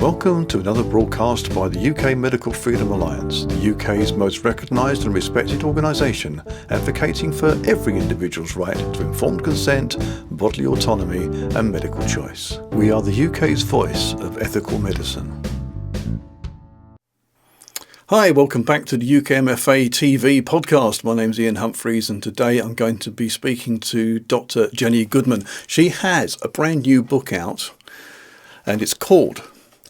Welcome to another broadcast by the UK Medical Freedom Alliance, the UK's most recognised and respected organisation advocating for every individual's right to informed consent, bodily autonomy and medical choice. We are the UK's voice of ethical medicine. Hi, welcome back to the UKMFA TV podcast. My name's Ian Humphreys and today I'm going to be speaking to Dr Jenny Goodman. She has a brand new book out and it's called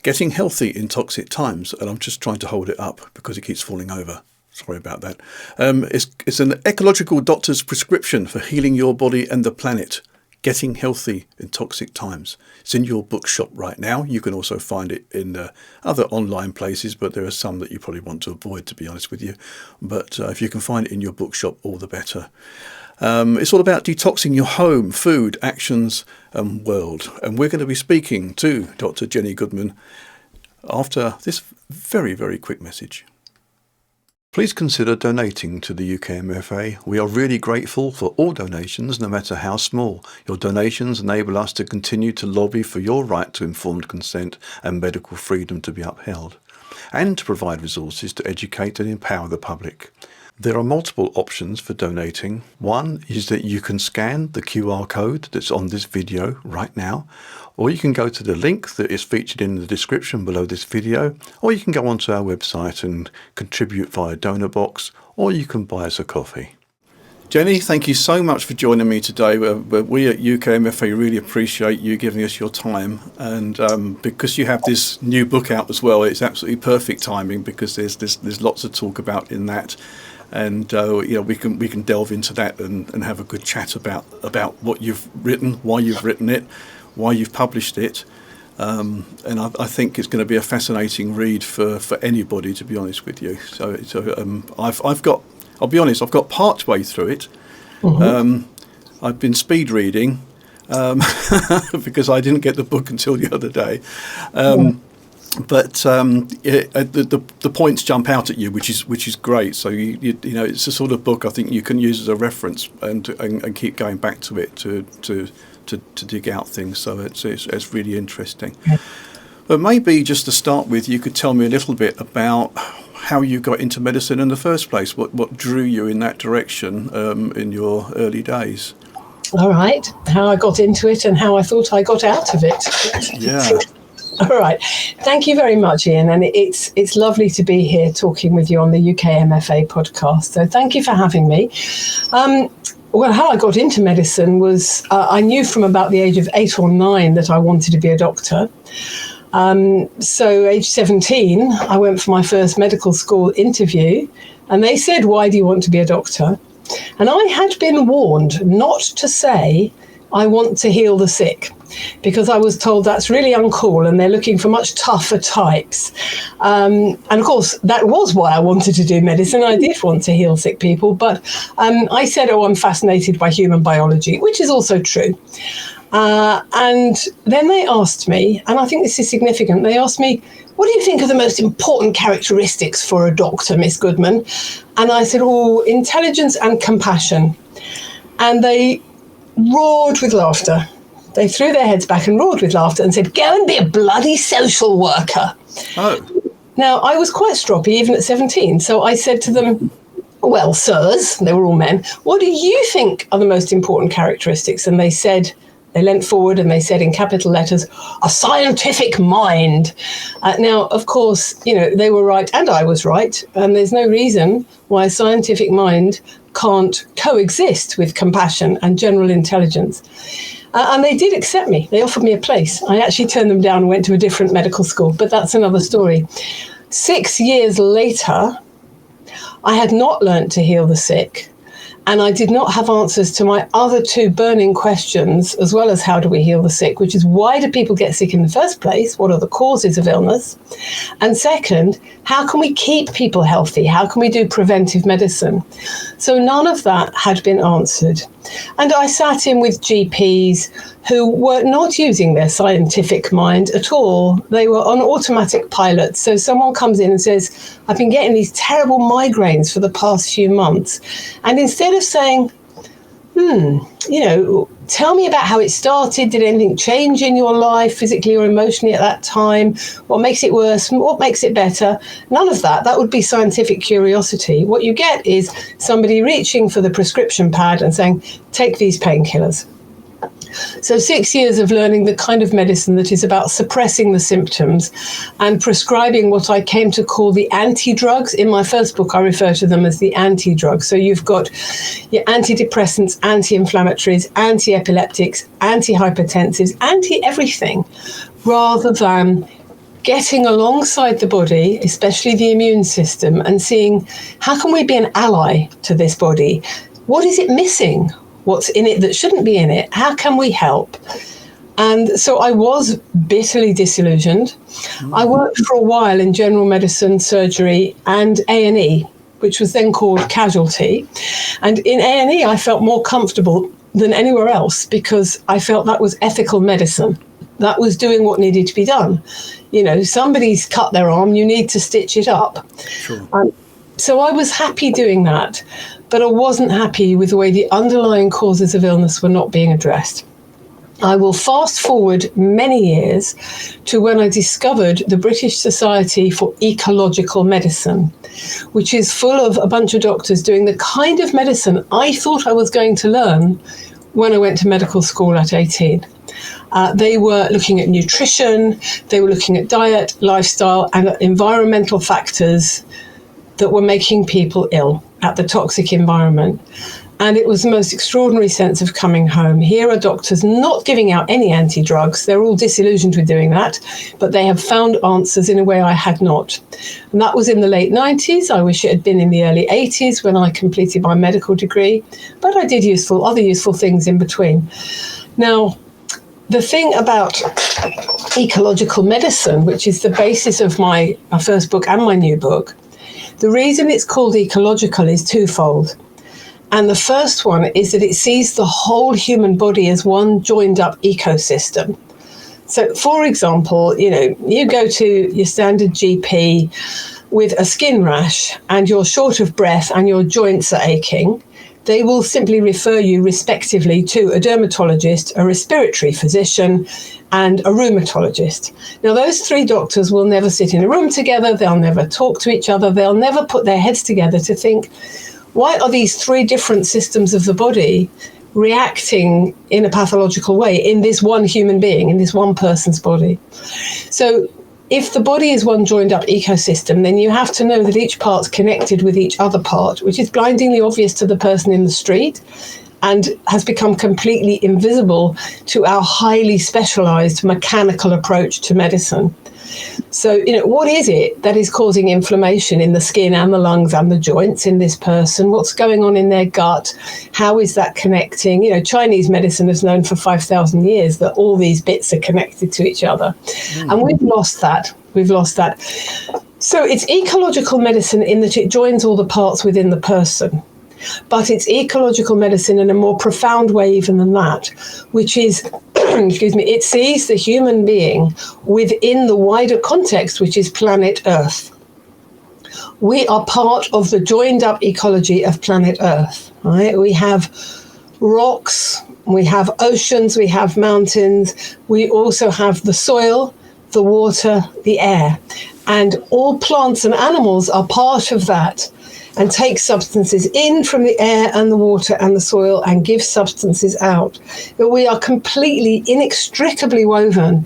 Getting Healthy in Toxic Times, and I'm just trying to hold it up because it keeps falling over. Sorry about that. It's an ecological doctor's prescription for healing your body and the planet. Getting Healthy in Toxic Times. It's in your bookshop right now. You can also find it in other online places, but there are some that you probably want to avoid, to be honest with you. But if you can find it in your bookshop, all the better. It's all about detoxing your home, food, actions and world. And we're going to be speaking to Dr. Jenny Goodman after this very, very quick message. Please consider donating to the UKMFA. We are really grateful for all donations, no matter how small. Your donations enable us to continue to lobby for your right to informed consent and medical freedom to be upheld, and to provide resources to educate and empower the public. There are multiple options for donating. One is that you can scan the QR code that's on this video right now, or you can go to the link that is featured in the description below this video, or you can go onto our website and contribute via donor box, or you can buy us a coffee. Jenny, thank you so much for joining me today. We at UKMFA really appreciate you giving us your time, and because you have this new book out as well, it's absolutely perfect timing because there's lots to talk about in that. And we can delve into that and have a good chat about what you've written, why you've written it, why you've published it, and I think it's going to be a fascinating read for anybody, to be honest with you. So I'll be honest, I've got part way through it. Mm-hmm. I've been speed reading because I didn't get the book until the other day. But the points jump out at you, which is great. So you know it's the sort of book I think you can use as a reference and keep going back to it to dig out things. So it's really interesting. But maybe just to start with, you could tell me a little bit about how you got into medicine in the first place. What drew you in that direction in your early days? All right, how I got into it and how I thought I got out of it. Yeah. All right. Thank you very much, Ian. And it's lovely to be here talking with you on the UKMFA podcast. So thank you for having me. Well, how I got into medicine was I knew from about the age of 8 or 9 that I wanted to be a doctor. So age 17, I went for my first medical school interview and they said, "Why do you want to be a doctor?" And I had been warned not to say, "I want to heal the sick," because I was told that's really uncool and they're looking for much tougher types. And of course, that was why I wanted to do medicine. I did want to heal sick people, but I said, "Oh, I'm fascinated by human biology," which is also true. And then they asked me, and I think this is significant, they asked me, "What do you think are the most important characteristics for a doctor, Miss Goodman?" And I said, "Oh, intelligence and compassion." And they roared with laughter. They threw their heads back and roared with laughter and said, "Go and be a bloody social worker." Oh. Now, I was quite stroppy even at 17, so I said to them, "Well, sirs," they were all men, "what do you think are the most important characteristics?" And they leant forward and they said in capital letters, "A scientific mind." Now, of course, they were right and I was right. And there's no reason why a scientific mind can't coexist with compassion and general intelligence. And they did accept me. They offered me a place. I actually turned them down and went to a different medical school, but that's another story. 6 years later, I had not learnt to heal the sick. And I did not have answers to my other 2 burning questions, as well as how do we heal the sick, which is why do people get sick in the first place? What are the causes of illness? And second, how can we keep people healthy? How can we do preventive medicine? So none of that had been answered. And I sat in with GPs who were not using their scientific mind at all. They were on automatic pilot. So someone comes in and says, "I've been getting these terrible migraines for the past few months." And instead of saying, tell me about how it started. Did anything change in your life, physically or emotionally at that time? What makes it worse? What makes it better? None of that. That would be scientific curiosity. What you get is somebody reaching for the prescription pad and saying, take these painkillers. So 6 years of learning the kind of medicine that is about suppressing the symptoms and prescribing what I came to call the anti-drugs. In my first book, I refer to them as the anti-drugs. So you've got your antidepressants, anti-inflammatories, anti-epileptics, anti-hypertensives, anti-everything, rather than getting alongside the body, especially the immune system, and seeing how can we be an ally to this body? What is it missing? What's in it that shouldn't be in it? How can we help? And so I was bitterly disillusioned. I worked for a while in general medicine, surgery, and A&E, which was then called casualty. And in A&E, I felt more comfortable than anywhere else because I felt that was ethical medicine. That was doing what needed to be done. Somebody's cut their arm, you need to stitch it up. Sure. So I was happy doing that, but I wasn't happy with the way the underlying causes of illness were not being addressed. I will fast forward many years to when I discovered the British Society for Ecological Medicine, which is full of a bunch of doctors doing the kind of medicine I thought I was going to learn when I went to medical school at 18. They were looking at nutrition, they were looking at diet, lifestyle, and environmental factors that were making people ill at the toxic environment. And it was the most extraordinary sense of coming home. Here are doctors not giving out any anti-drugs. They're all disillusioned with doing that, but they have found answers in a way I had not. And that was in the late 90s. I wish it had been in the early 80s when I completed my medical degree, but I did other useful things in between. Now, the thing about ecological medicine, which is the basis of my first book and my new book, the reason it's called ecological is twofold. And the first one is that it sees the whole human body as one joined up ecosystem. So, for example, you go to your standard GP with a skin rash and you're short of breath and your joints are aching. They will simply refer you respectively to a dermatologist, a respiratory physician, and a rheumatologist. Now, those three doctors will never sit in a room together. They'll never talk to each other. They'll never put their heads together to think, why are these three different systems of the body reacting in a pathological way in this one human being, in this one person's body? So if the body is one joined up ecosystem, then you have to know that each part's connected with each other part, which is blindingly obvious to the person in the street and has become completely invisible to our highly specialized mechanical approach to medicine. So, what is it that is causing inflammation in the skin and the lungs and the joints in this person? What's going on in their gut? How is that connecting? Chinese medicine has known for 5,000 years that all these bits are connected to each other. And we've lost that. So it's ecological medicine in that it joins all the parts within the person. But it's ecological medicine in a more profound way even than that, which is, it sees the human being within the wider context, which is planet Earth. We are part of the joined up ecology of planet Earth, right? We have rocks, we have oceans, we have mountains, we also have the soil, the water, the air, and all plants and animals are part of that and take substances in from the air and the water and the soil and give substances out. But we are completely, inextricably woven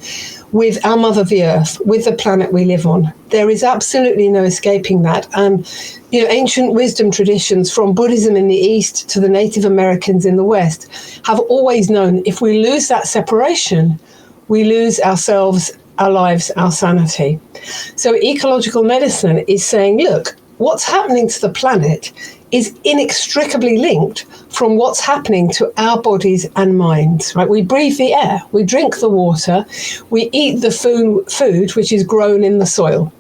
with our mother, the earth, with the planet we live on. There is absolutely no escaping that. And, ancient wisdom traditions from Buddhism in the East to the Native Americans in the West have always known if we lose that separation, we lose ourselves, our lives, our sanity. So ecological medicine is saying, look, what's happening to the planet is inextricably linked from what's happening to our bodies and minds, right? We breathe the air, we drink the water, we eat the food which is grown in the soil.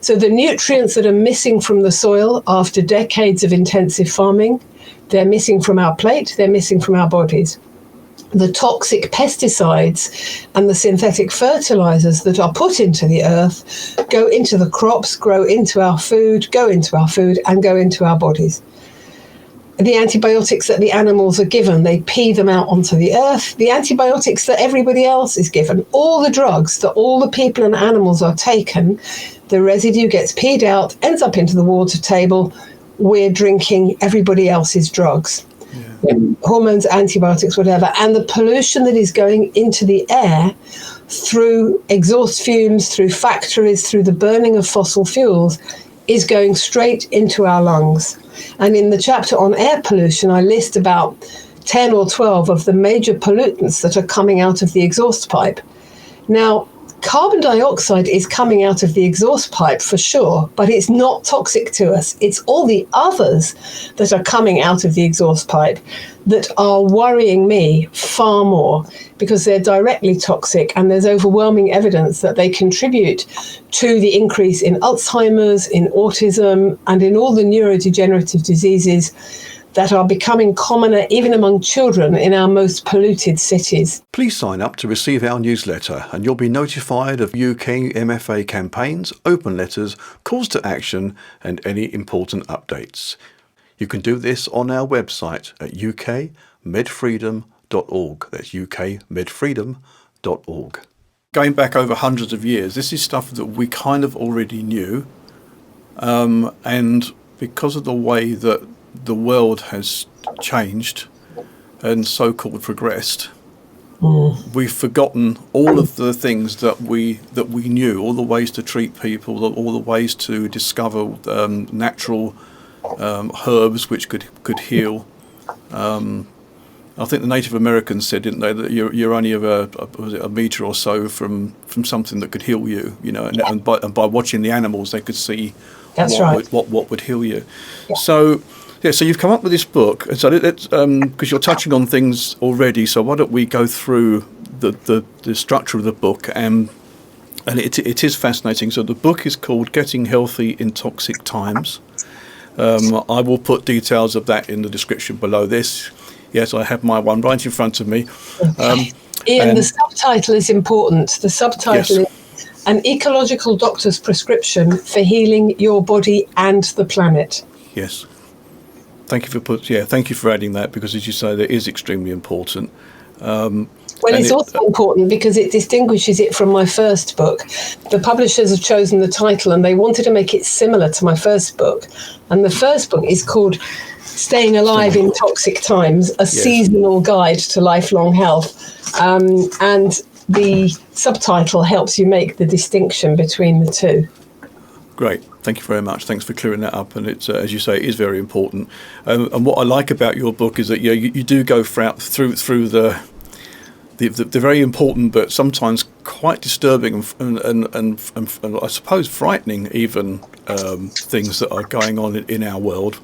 So the nutrients that are missing from the soil after decades of intensive farming, they're missing from our plate, they're missing from our bodies. The toxic pesticides and the synthetic fertilizers that are put into the earth go into the crops, grow into our food, go into our food and go into our bodies. the antibiotics that the animals are given, they pee them out onto the earth. The antibiotics that everybody else is given, all the drugs that all the people and animals are taken, the residue gets peed out, ends up into the water table. We're drinking everybody else's drugs. Hormones, antibiotics, whatever. And the pollution that is going into the air through exhaust fumes, through factories, through the burning of fossil fuels is going straight into our lungs. And in the chapter on air pollution, I list about 10 or 12 of the major pollutants that are coming out of the exhaust pipe. Now, carbon dioxide is coming out of the exhaust pipe for sure, but it's not toxic to us. It's all the others that are coming out of the exhaust pipe that are worrying me far more, because they're directly toxic, and there's overwhelming evidence that they contribute to the increase in Alzheimer's, in autism, and in all the neurodegenerative diseases that are becoming commoner even among children in our most polluted cities. Please sign up to receive our newsletter and you'll be notified of UKMFA campaigns, open letters, calls to action and any important updates. You can do this on our website at ukmedfreedom.org. That's ukmedfreedom.org. Going back over hundreds of years, this is stuff that we kind of already knew, and because of the way that the world has changed and so-called progressed, we've forgotten all of the things that we knew, all the ways to treat people, all the ways to discover natural herbs which could heal. I think the Native Americans said, didn't they, that you're only a metre or so from something that could heal you, and by watching the animals they could see what would heal you. Yeah. So you've come up with this book, and so let's because you're touching on things already. So why don't we go through the structure of the book, and it is fascinating. So the book is called Getting Healthy in Toxic Times. I will put details of that in the description below this. Yes, I have my one right in front of me. Ian, the subtitle is important. The subtitle is An Ecological Doctor's Prescription for Healing Your Body and the Planet. Yes. Thank you for adding that, because as you say, that is extremely important. It's also important because it distinguishes it from my first book. The publishers have chosen the title and they wanted to make it similar to my first book. And the first book is called Staying Alive in Toxic Times, a seasonal guide to lifelong health. And the subtitle helps you make the distinction between the two. Great. Thank you very much. Thanks for clearing that up. And it's, as you say, it is very important. And what I like about your book is that you do go through the very important but sometimes quite disturbing and I suppose frightening even things that are going on in our world.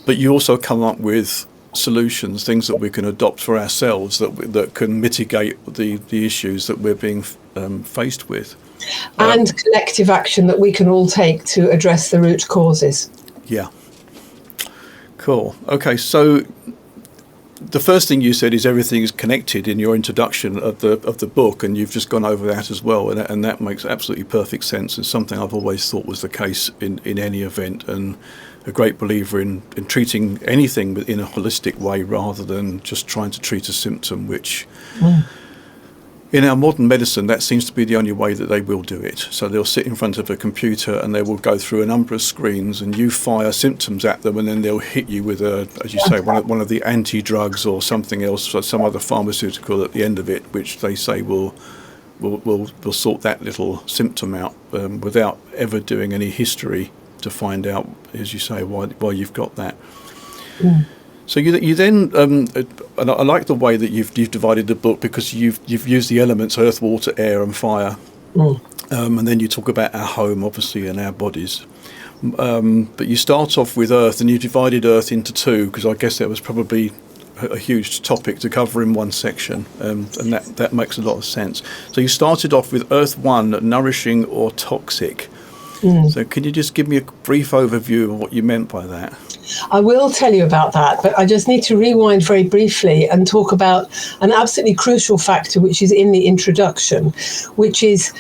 But you also come up with solutions, things that we can adopt for ourselves that can mitigate the issues that we're being faced with. And collective action that we can all take to address the root causes. Yeah. Cool. Okay, so the first thing you said is everything is connected in your introduction of the book, and you've just gone over that as well, and that makes absolutely perfect sense. It's something I've always thought was the case in any event, and a great believer in treating anything in a holistic way rather than just trying to treat a symptom, which in our modern medicine, that seems to be the only way that they will do it. So they'll sit in front of a computer and they will go through a number of screens and you fire symptoms at them, and then they'll hit you with as you say, one of the anti-drugs or something else, or some other pharmaceutical at the end of it, which they say will sort that little symptom out without ever doing any history to find out, as you say, why you've got that. So you then, and I like the way that you've divided the book, because you've used the elements earth, water, air, and fire, and then you talk about our home, obviously, and our bodies. But you start off with earth, and you divided earth into two, because I guess that was probably a huge topic to cover in one section, and that makes a lot of sense. So you started off with earth 1, nourishing or toxic. So can you just give me a brief overview of what you meant by that? I will tell you about that, but I just need to rewind very briefly and talk about an absolutely crucial factor which is in the introduction, which is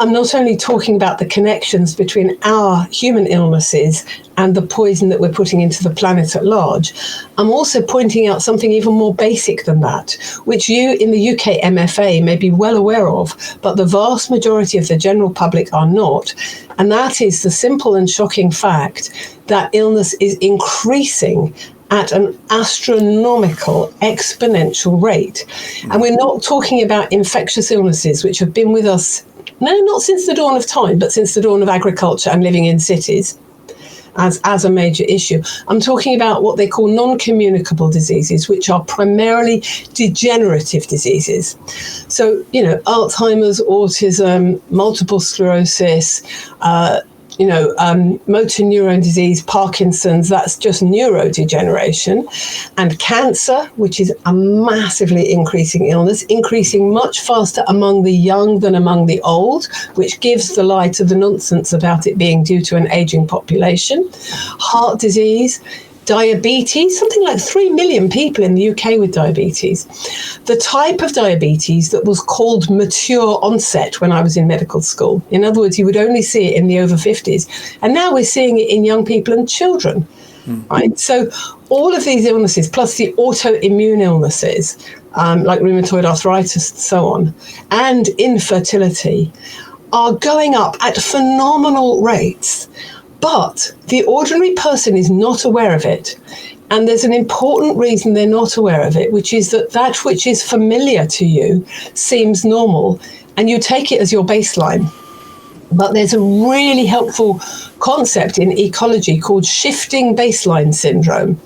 I'm not only talking about the connections between our human illnesses and the poison that we're putting into the planet at large, I'm also pointing out something even more basic than that, which you in the UKMFA may be well aware of, but the vast majority of the general public are not. And that is the simple and shocking fact that illness is increasing at an astronomical exponential rate. And we're not talking about infectious illnesses, which have been with us, no, not since the dawn of time, but since the dawn of agriculture and living in cities as a major issue. I'm talking about what they call non-communicable diseases, which are primarily degenerative diseases. So, Alzheimer's, autism, multiple sclerosis, motor neuron disease, Parkinson's, that's just neurodegeneration, and cancer, which is a massively increasing illness, increasing much faster among the young than among the old, which gives the lie to the nonsense about it being due to an aging population, heart disease, diabetes, something like 3 million people in the UK with diabetes. The type of diabetes that was called mature onset when I was in medical school. In other words, you would only see it in the over 50s. And now we're seeing it in young people and children. Right? So all of these illnesses, plus the autoimmune illnesses, like rheumatoid arthritis and so on, and infertility, are going up at phenomenal rates. But the ordinary person is not aware of it. And there's an important reason they're not aware of it, which is that which is familiar to you seems normal, and you take it as your baseline. But there's a really helpful concept in ecology called shifting baseline syndrome.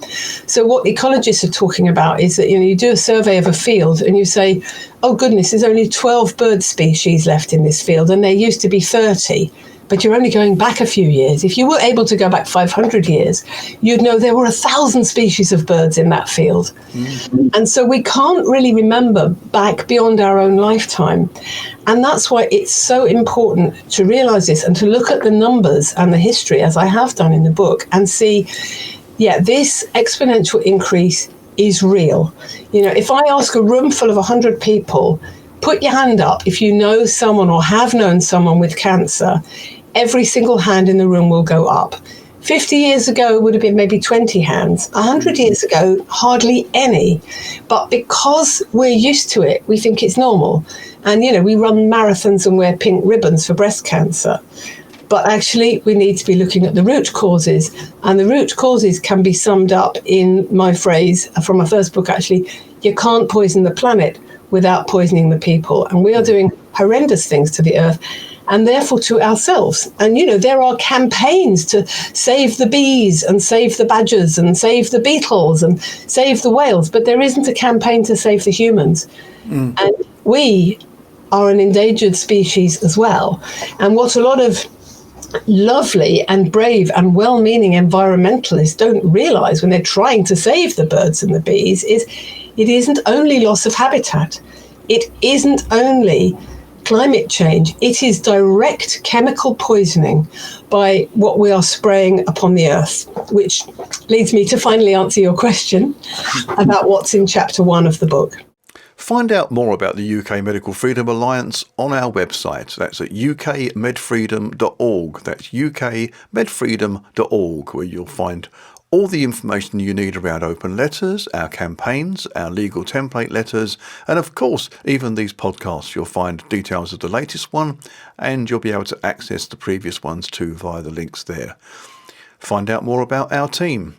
So what ecologists are talking about is that you do a survey of a field and you say, oh goodness, there's only 12 bird species left in this field, and there used to be 30. But you're only going back a few years. If you were able to go back 500 years, you'd know there were 1,000 species of birds in that field. Mm-hmm. And so we can't really remember back beyond our own lifetime. And that's why it's so important to realize this and to look at the numbers and the history, as I have done in the book, and see, this exponential increase is real. If I ask a room full of 100 people, put your hand up if you know someone or have known someone with cancer, every single hand in the room will go up. 50 years ago, it would have been maybe 20 hands. 100 years ago, hardly any. But because we're used to it, we think it's normal. And, we run marathons and wear pink ribbons for breast cancer. But actually, we need to be looking at the root causes. And the root causes can be summed up in my phrase from my first book, actually, you can't poison the planet without poisoning the people. And we are doing horrendous things to the earth and therefore to ourselves. And, there are campaigns to save the bees and save the badgers and save the beetles and save the whales, but there isn't a campaign to save the humans. And we are an endangered species as well. And what a lot of lovely and brave and well-meaning environmentalists don't realize when they're trying to save the birds and the bees is it isn't only loss of habitat. It isn't only climate change. It is direct chemical poisoning by what we are spraying upon the earth, which leads me to finally answer your question about what's in chapter 1 of the book. Find out more about the UK Medical Freedom Alliance on our website. That's at ukmedfreedom.org. That's ukmedfreedom.org, where you'll find all the information you need around open letters, our campaigns, our legal template letters, and of course, even these podcasts. You'll find details of the latest one, and you'll be able to access the previous ones too via the links there. Find out more about our team.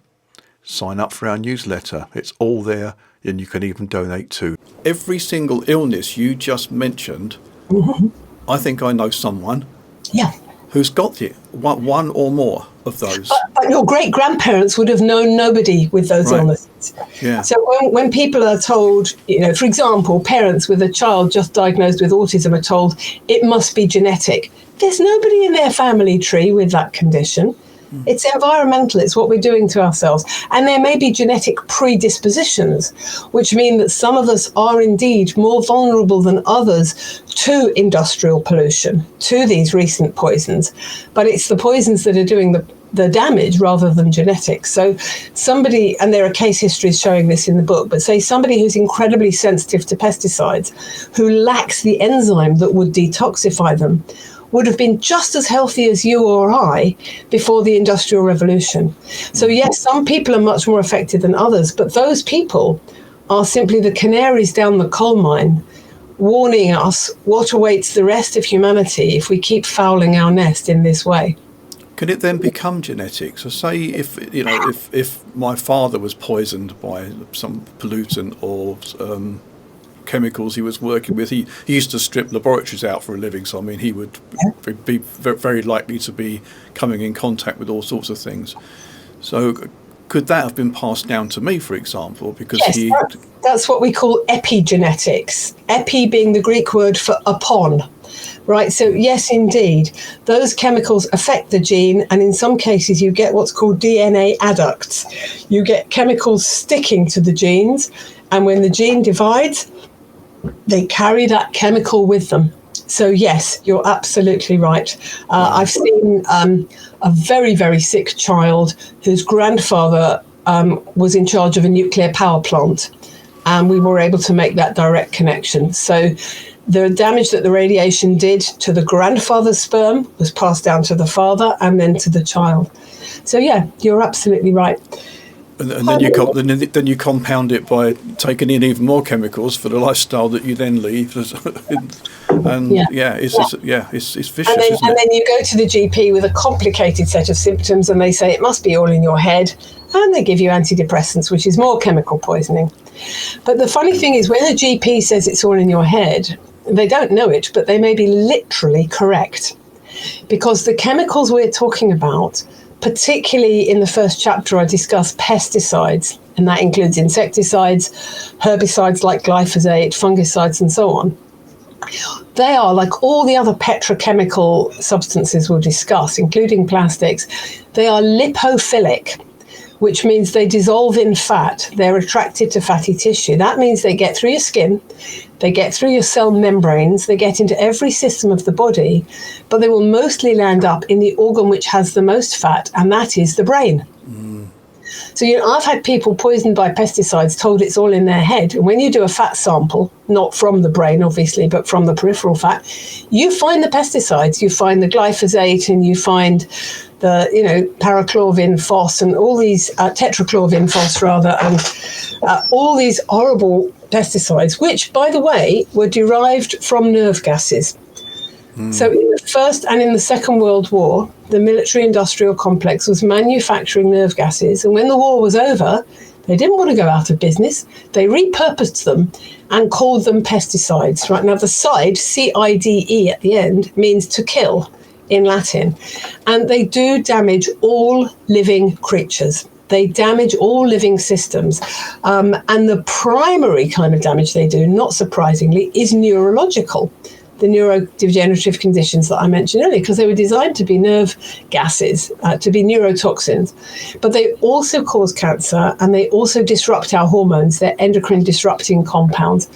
Sign up for our newsletter. It's all there, and you can even donate too. Every single illness you just mentioned, I think I know someone who's got it, one or more of those. But your great-grandparents would have known nobody with those illnesses. Yeah. So when people are told, for example, parents with a child just diagnosed with autism are told it must be genetic, there's nobody in their family tree with that condition. It's environmental. It's what we're doing to ourselves. And there may be genetic predispositions, which mean that some of us are indeed more vulnerable than others to industrial pollution, to these recent poisons. But it's the poisons that are doing the damage rather than genetics. So somebody, and there are case histories showing this in the book, but say somebody who's incredibly sensitive to pesticides, who lacks the enzyme that would detoxify them, would have been just as healthy as you or I before the Industrial Revolution. So yes, some people are much more affected than others, but those people are simply the canaries down the coal mine, warning us what awaits the rest of humanity if we keep fouling our nest in this way. Can it then become genetic? So say if my father was poisoned by some pollutant or chemicals he was working with, he used to strip laboratories out for a living, so I mean he would be very likely to be coming in contact with all sorts of things. So could that have been passed down to me, for example? Because yes, that's what we call epigenetics. Epi being the Greek word for upon. Right, so yes, indeed, those chemicals affect the gene, and in some cases you get what's called DNA adducts. You get chemicals sticking to the genes, and when the gene divides, they carry that chemical with them. So yes, you're absolutely right. I've seen a very, very sick child whose grandfather was in charge of a nuclear power plant, and we were able to make that direct connection. So the damage that the radiation did to the grandfather's sperm was passed down to the father and then to the child. So yeah, you're absolutely right. And then you compound it by taking in even more chemicals for the lifestyle that you then leave. It's vicious, isn't it? And then you go to the GP with a complicated set of symptoms, and they say it must be all in your head, and they give you antidepressants, which is more chemical poisoning. But the funny thing is, when a GP says it's all in your head, they don't know it, but they may be literally correct, because the chemicals we're talking about, particularly in the first chapter, I discuss pesticides, and that includes insecticides, herbicides like glyphosate, fungicides, and so on. They are, like all the other petrochemical substances we'll discuss, including plastics, they are lipophilic, which means they dissolve in fat. They're attracted to fatty tissue. That means they get through your skin, they get through your cell membranes, they get into every system of the body, but they will mostly land up in the organ which has the most fat, and that is the brain. So, I've had people poisoned by pesticides told it's all in their head. And when you do a fat sample, not from the brain, obviously, but from the peripheral fat, you find the pesticides, you find the glyphosate, and you find the, parachlorvin phos and all these tetrachlorvin phos rather, and all these horrible pesticides, which, by the way, were derived from nerve gases. So in the First and in the Second World War, the military-industrial complex was manufacturing nerve gases. And when the war was over, they didn't want to go out of business. They repurposed them and called them pesticides. Right now, the side, C-I-D-E at the end, means to kill in Latin. And they do damage all living creatures. They damage all living systems. And the primary kind of damage they do, not surprisingly, is neurological. The neurodegenerative conditions that I mentioned earlier, because they were designed to be nerve gases, to be neurotoxins. But they also cause cancer, and they also disrupt our hormones. They're endocrine disrupting compounds.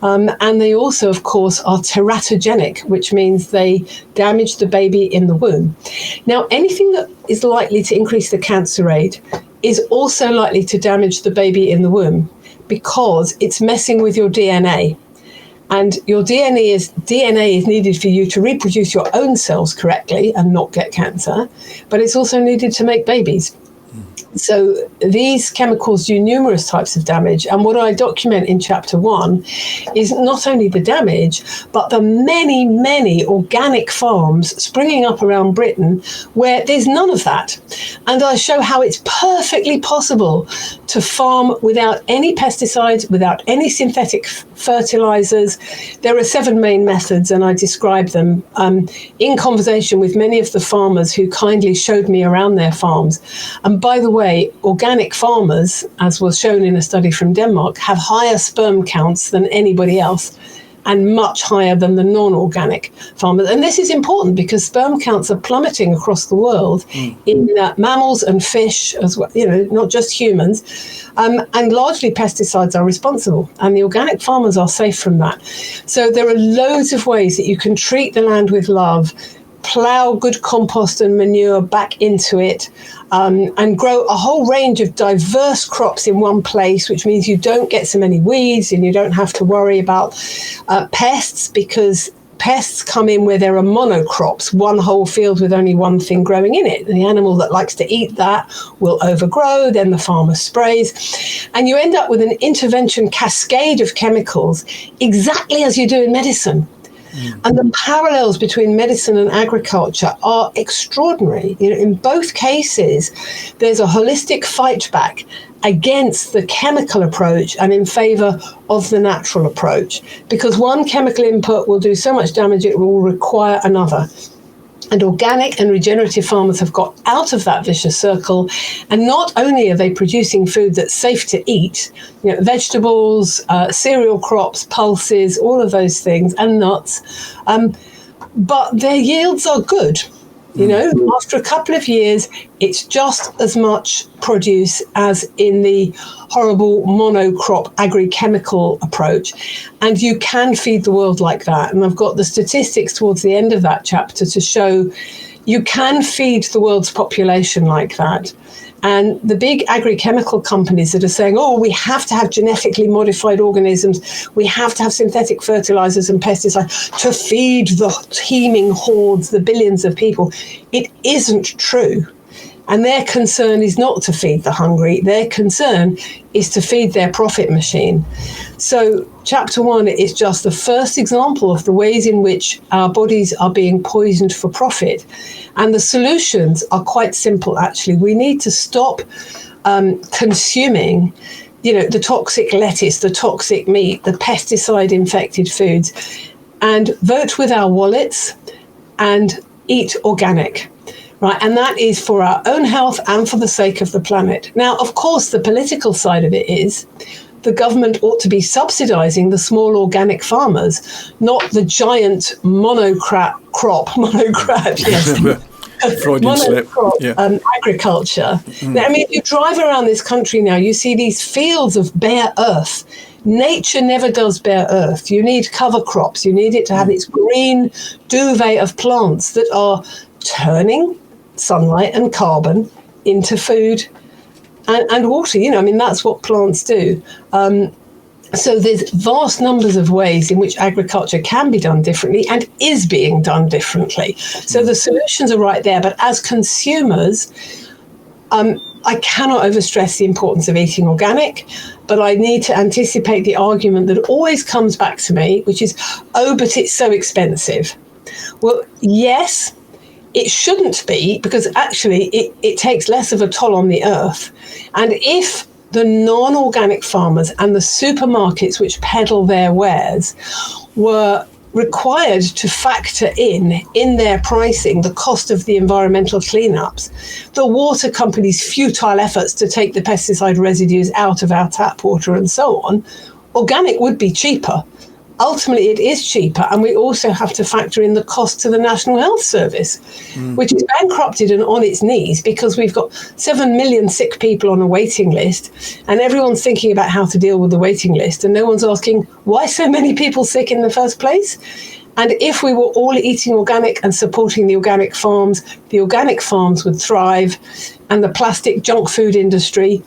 And they also, of course, are teratogenic, which means they damage the baby in the womb. Now, anything that is likely to increase the cancer rate is also likely to damage the baby in the womb, because it's messing with your DNA. And your DNA is needed for you to reproduce your own cells correctly and not get cancer, but it's also needed to make babies. So these chemicals do numerous types of damage. And what I document in chapter 1 is not only the damage, but the many, many organic farms springing up around Britain where there's none of that. And I show how it's perfectly possible to farm without any pesticides, without any synthetic fertilizers. There are 7 main methods, and I describe them in conversation with many of the farmers who kindly showed me around their farms. And by the way, organic farmers, as was shown in a study from Denmark, have higher sperm counts than anybody else, and much higher than the non-organic farmers. And this is important because sperm counts are plummeting across the world in mammals and fish as well, not just humans. And largely pesticides are responsible, and the organic farmers are safe from that. So there are loads of ways that you can treat the land with love, plough good compost and manure back into it, and grow a whole range of diverse crops in one place, which means you don't get so many weeds and you don't have to worry about pests, because pests come in where there are monocrops, one whole field with only one thing growing in it. The animal that likes to eat that will overgrow, then the farmer sprays. And you end up with an intervention cascade of chemicals, exactly as you do in medicine. And the parallels between medicine and agriculture are extraordinary. In both cases, there's a holistic fight back against the chemical approach and in favour of the natural approach, because one chemical input will do so much damage it will require another. And organic and regenerative farmers have got out of that vicious circle, and not only are they producing food that's safe to eat, vegetables, cereal crops, pulses, all of those things, and nuts, but their yields are good. After a couple of years, it's just as much produce as in the horrible monocrop agri-chemical approach. And you can feed the world like that. And I've got the statistics towards the end of that chapter to show you can feed the world's population like that. And the big agri-chemical companies that are saying, we have to have genetically modified organisms, we have to have synthetic fertilizers and pesticides to feed the teeming hordes, the billions of people, it isn't true. And their concern is not to feed the hungry. Their concern is to feed their profit machine. So chapter 1 is just the first example of the ways in which our bodies are being poisoned for profit. And the solutions are quite simple, actually. We need to stop consuming, the toxic lettuce, the toxic meat, the pesticide-infected foods, and vote with our wallets and eat organic. Right, and that is for our own health and for the sake of the planet. Now, of course, the political side of it is the government ought to be subsidising the small organic farmers, not the giant monocrop, yes. Freudian slip. Yeah. Agriculture. Now, if you drive around this country now, you see these fields of bare earth. Nature never does bare earth. You need cover crops. You need it to have its green duvet of plants that are turning sunlight and carbon into food and water. That's what plants do. So there's vast numbers of ways in which agriculture can be done differently and is being done differently. So the solutions are right there. But as consumers, I cannot overstress the importance of eating organic, but I need to anticipate the argument that always comes back to me, which is, but it's so expensive. Well, yes, it shouldn't be, because actually it takes less of a toll on the earth. And if the non-organic farmers and the supermarkets which peddle their wares were required to factor in their pricing the cost of the environmental cleanups, the water companies' futile efforts to take the pesticide residues out of our tap water and so on, organic would be cheaper. Ultimately, it is cheaper, and we also have to factor in the cost to the National Health Service, which is bankrupted and on its knees because we've got 7 million sick people on a waiting list, and everyone's thinking about how to deal with the waiting list, and no one's asking why so many people sick in the first place. And if we were all eating organic and supporting the organic farms would thrive, and the plastic junk food industry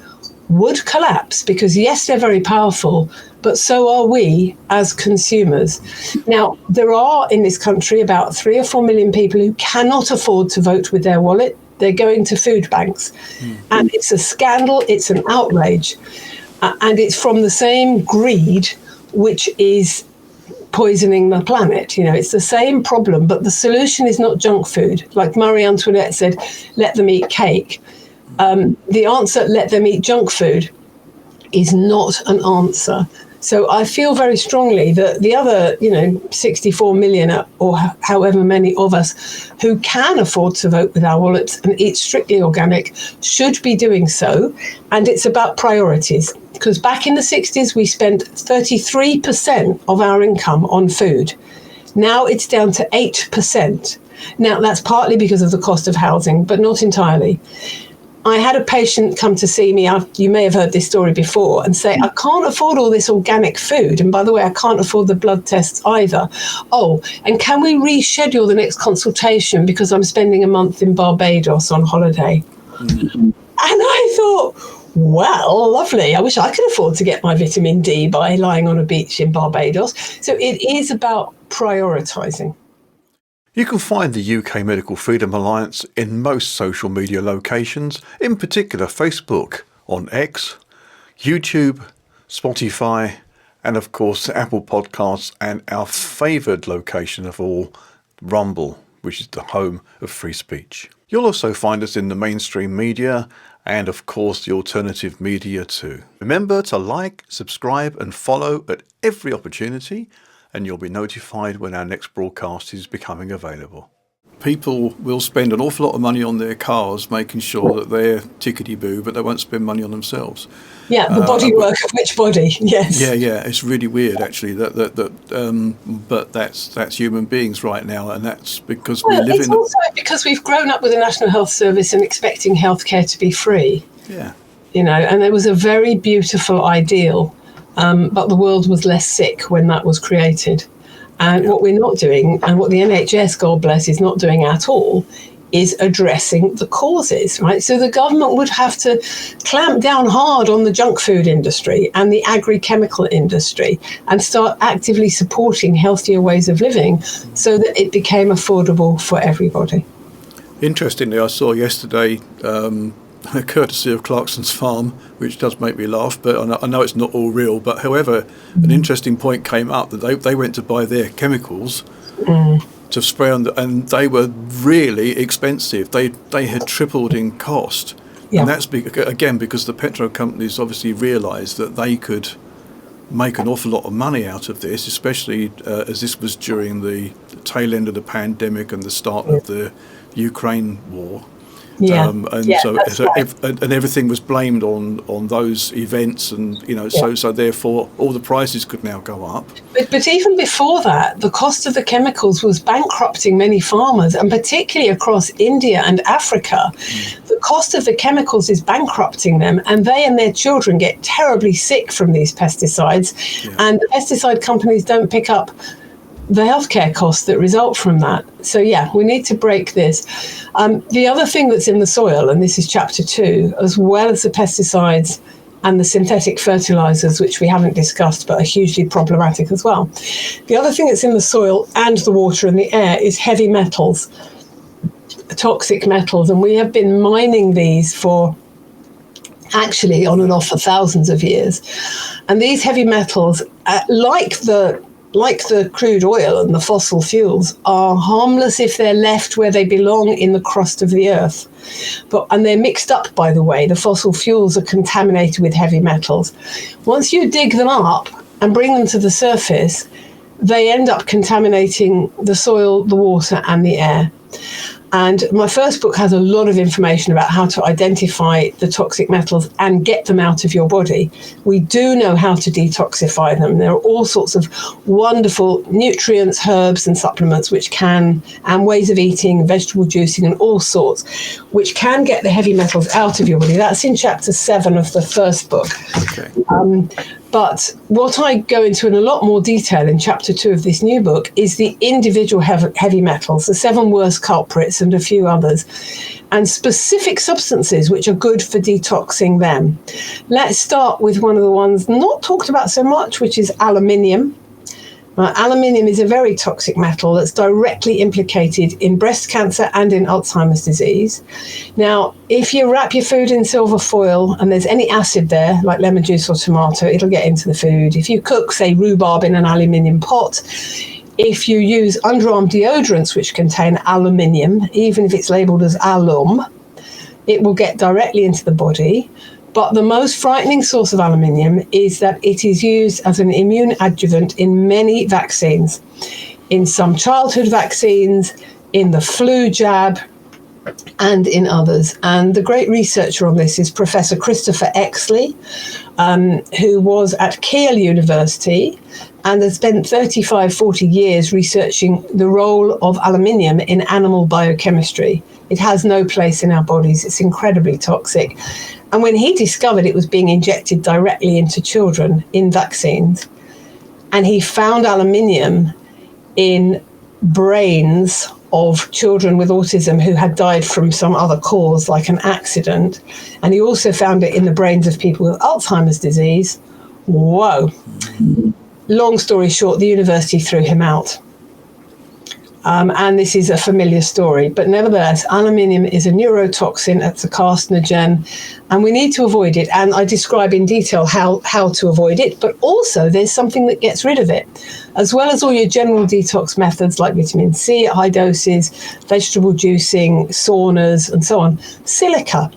would collapse, because yes, they're very powerful, but so are we as consumers. Now, there are in this country about 3 or 4 million people who cannot afford to vote with their wallet. They're going to food banks. And it's a scandal, it's an outrage. And it's from the same greed which is poisoning the planet. It's the same problem, but the solution is not junk food. Like Marie Antoinette said, let them eat cake. The answer, let them eat junk food, is not an answer. So I feel very strongly that the other, 64 million or however many of us who can afford to vote with our wallets and eat strictly organic should be doing so. And it's about priorities, because back in the 60s, we spent 33% of our income on food. Now it's down to 8%. Now, that's partly because of the cost of housing, but not entirely. I had a patient come to see me, you may have heard this story before, and say, I can't afford all this organic food. And by the way, I can't afford the blood tests either. Oh, and can we reschedule the next consultation because I'm spending a month in Barbados on holiday? And I thought, well, lovely. I wish I could afford to get my vitamin D by lying on a beach in Barbados. So it is about prioritising. You can find the UK Medical Freedom Alliance in most social media locations, in particular Facebook, on X, YouTube, Spotify, and of course Apple Podcasts, and our favoured location of all, Rumble, which is the home of free speech. You'll also find us in the mainstream media and of course the alternative media too. Remember to like, subscribe and follow at every opportunity, and you'll be notified when our next broadcast is becoming available. People will spend an awful lot of money on their cars, making sure that they're tickety-boo, but they won't spend money on themselves. Yeah, the bodywork of which body? Yes. Yeah. It's really weird, actually. But that's human beings right now, and that's because we live in. It's also because we've grown up with the National Health Service and expecting healthcare to be free. Yeah. And it was a very beautiful ideal, but the world was less sick when that was created. And what we're not doing, and what the NHS, God bless, is not doing at all, is addressing the causes, right? So the government would have to clamp down hard on the junk food industry and the agri-chemical industry and start actively supporting healthier ways of living so that it became affordable for everybody. Interestingly, I saw yesterday, courtesy of Clarkson's Farm, which does make me laugh, but I know it's not all real, but however, an interesting point came up that they went to buy their chemicals to spray on, and they were really expensive. They had tripled in cost. Yeah. And that's again because the petrol companies obviously realised that they could make an awful lot of money out of this, especially as this was during the tail end of the pandemic and the start of the Ukraine war. And everything was blamed on those events, and so therefore all the prices could now go up. But even before that, the cost of the chemicals was bankrupting many farmers, and particularly across India and Africa. The cost of the chemicals is bankrupting them, and they and their children get terribly sick from these pesticides, and the pesticide companies don't pick up the healthcare costs that result from that. So we need to break this. The other thing that's in the soil, and this is chapter 2, as well as the pesticides and the synthetic fertilizers, which we haven't discussed but are hugely problematic as well. The other thing that's in the soil and the water and the air is heavy metals, toxic metals, and we have been mining these for actually on and off for thousands of years. And these heavy metals, like the crude oil and the fossil fuels, are harmless if they're left where they belong in the crust of the earth. And they're mixed up, by the way. The fossil fuels are contaminated with heavy metals. Once you dig them up and bring them to the surface, they end up contaminating the soil, the water, and the air. And my first book has a lot of information about how to identify the toxic metals and get them out of your body. We do know how to detoxify them. There are all sorts of wonderful nutrients, herbs and supplements and ways of eating, vegetable juicing and all sorts, which can get the heavy metals out of your body. That's in chapter 7 of the first book. Okay. But what I go into in a lot more detail in chapter 2 of this new book is the individual heavy metals, the 7 worst culprits and a few others, and specific substances which are good for detoxing them. Let's start with one of the ones not talked about so much, which is aluminium. Aluminium is a very toxic metal that's directly implicated in breast cancer and in Alzheimer's disease. Now, if you wrap your food in silver foil and there's any acid there, like lemon juice or tomato, it'll get into the food. If you cook, say, rhubarb in an aluminium pot, if you use underarm deodorants which contain aluminium, even if it's labelled as alum, it will get directly into the body. But the most frightening source of aluminium is that it is used as an immune adjuvant in many vaccines, in some childhood vaccines, in the flu jab, and in others. And the great researcher on this is Professor Christopher Exley, who was at Keele University and has spent 40 years researching the role of aluminium in animal biochemistry. It has no place in our bodies. It's incredibly toxic. And when he discovered it was being injected directly into children in vaccines, and he found aluminium in brains of children with autism who had died from some other cause, like an accident, and he also found it in the brains of people with Alzheimer's disease. Whoa. Long story short, the university threw him out. And this is a familiar story. But nevertheless, aluminium is a neurotoxin. It's a carcinogen, and we need to avoid it. And I describe in detail how to avoid it. But also, there's something that gets rid of it, as well as all your general detox methods like vitamin C at high doses, vegetable juicing, saunas, and so on. Silica.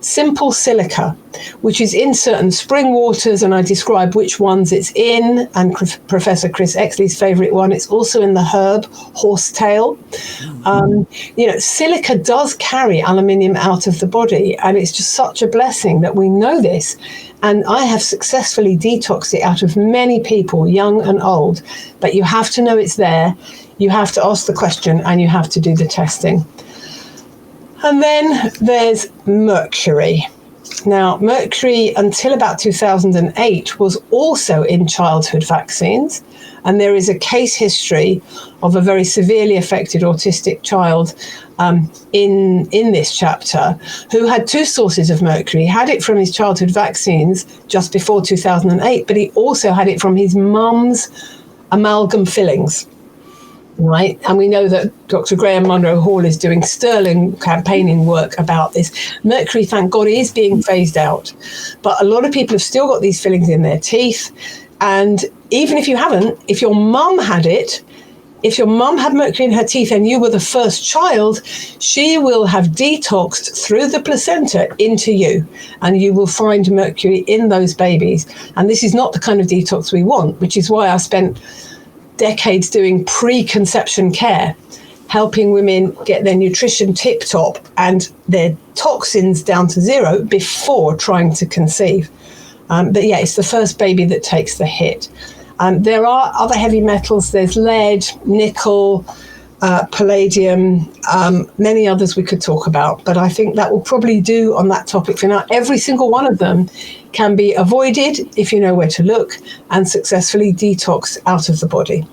Simple silica, which is in certain spring waters, and I describe which ones it's in, and Professor Chris Exley's favourite one, it's also in the herb horsetail. Silica does carry aluminium out of the body, and it's just such a blessing that we know this. And I have successfully detoxed it out of many people, young and old. But you have to know it's there, you have to ask the question, and you have to do the testing. And then there's mercury. Now, mercury, until about 2008, was also in childhood vaccines. And there is a case history of a very severely affected autistic child in this chapter who had two sources of mercury. He had it from his childhood vaccines just before 2008, but he also had it from his mum's amalgam fillings. Right, and we know that Dr. Graham Munro Hall is doing sterling campaigning work about this. Mercury, thank God, is being phased out, but a lot of people have still got these fillings in their teeth. And even if you haven't, if your mum had it, if your mum had mercury in her teeth and you were the first child, she will have detoxed through the placenta into you, and you will find mercury in those babies. And this is not the kind of detox we want, which is why I spent decades doing preconception care, helping women get their nutrition tip-top and their toxins down to zero before trying to conceive. But yeah, it's the first baby that takes the hit. There are other heavy metals. There's lead, nickel, palladium, many others we could talk about. But I think that will probably do on that topic for now. Every single one of them can be avoided if you know where to look and successfully detoxed out of the body.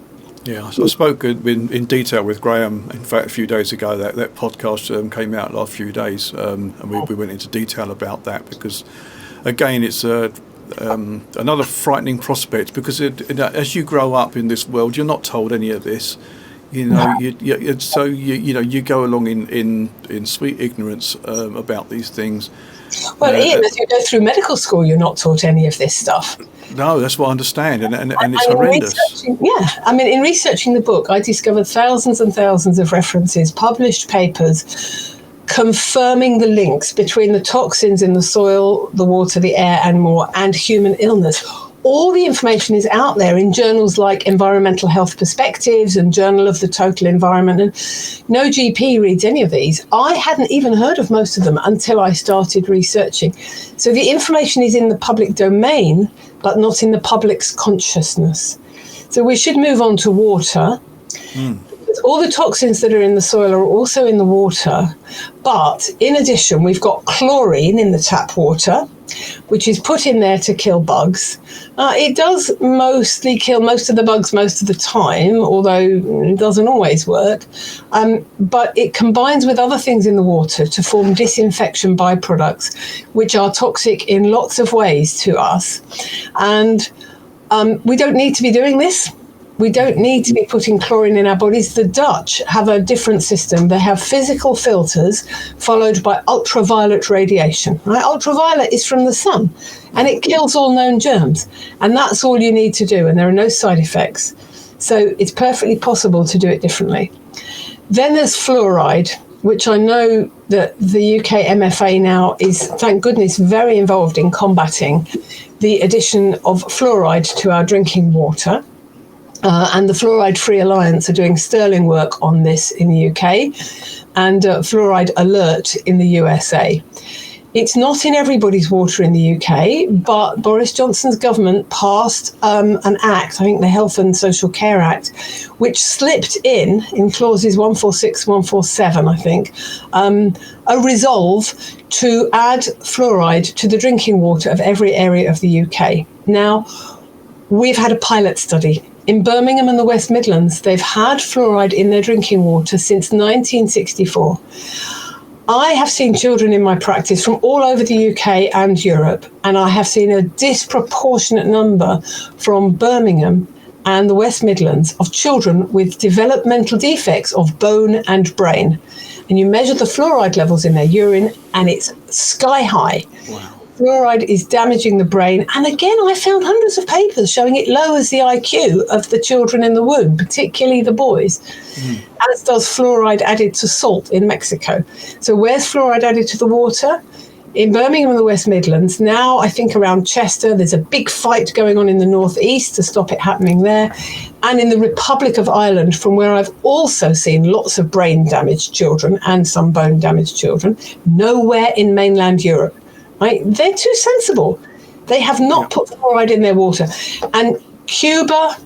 Yeah, so I spoke in detail with Graham, in fact, a few days ago. That podcast came out last few days, and we went into detail about that because, again, it's another frightening prospect because as you grow up in this world, you're not told any of this. You know, you go along in sweet ignorance about these things. Well, Ian, as you go through medical school, you're not taught any of this stuff. No, that's what I understand, and it's horrendous. In researching the book, I discovered thousands and thousands of references, published papers, confirming the links between the toxins in the soil, the water, the air, and more, and human illness. All the information is out there in journals like Environmental Health Perspectives and Journal of the Total Environment, and no GP reads any of these. I hadn't even heard of most of them until I started researching. So the information is in the public domain, but not in the public's consciousness. So we should move on to water. All the toxins that are in the soil are also in the water, but in addition, we've got chlorine in the tap water, which is put in there to kill bugs. It does mostly kill most of the bugs most of the time, although it doesn't always work. But it combines with other things in the water to form disinfection byproducts, which are toxic in lots of ways to us. And we don't need to be doing this. We don't need to be putting chlorine in our bodies. The Dutch have a different system. They have physical filters followed by ultraviolet radiation. Right? Ultraviolet is from the sun, and it kills all known germs. And that's all you need to do, and there are no side effects. So it's perfectly possible to do it differently. Then there's fluoride, which I know that the UKMFA now is, thank goodness, very involved in combating the addition of fluoride to our drinking water. And the Fluoride Free Alliance are doing sterling work on this in the UK, and Fluoride Alert in the USA. It's not in everybody's water in the UK, but Boris Johnson's government passed an act, I think the Health and Social Care Act, which slipped in clauses 146, 147, I think, a resolve to add fluoride to the drinking water of every area of the UK. Now, we've had a pilot study. In Birmingham and the West Midlands, they've had fluoride in their drinking water since 1964. I have seen children in my practice from all over the UK and Europe, and I have seen a disproportionate number from Birmingham and the West Midlands of children with developmental defects of bone and brain. And you measure the fluoride levels in their urine, and it's sky high. Wow. Fluoride is damaging the brain. And again, I found hundreds of papers showing it lowers the IQ of the children in the womb, particularly the boys, as does fluoride added to salt in Mexico. So where's fluoride added to the water? In Birmingham and the West Midlands. Now, I think around Chester, there's a big fight going on in the northeast to stop it happening there. And in the Republic of Ireland, from where I've also seen lots of brain-damaged children and some bone-damaged children, nowhere in mainland Europe. Right? They're too sensible. They have not put fluoride in their water. And Cuba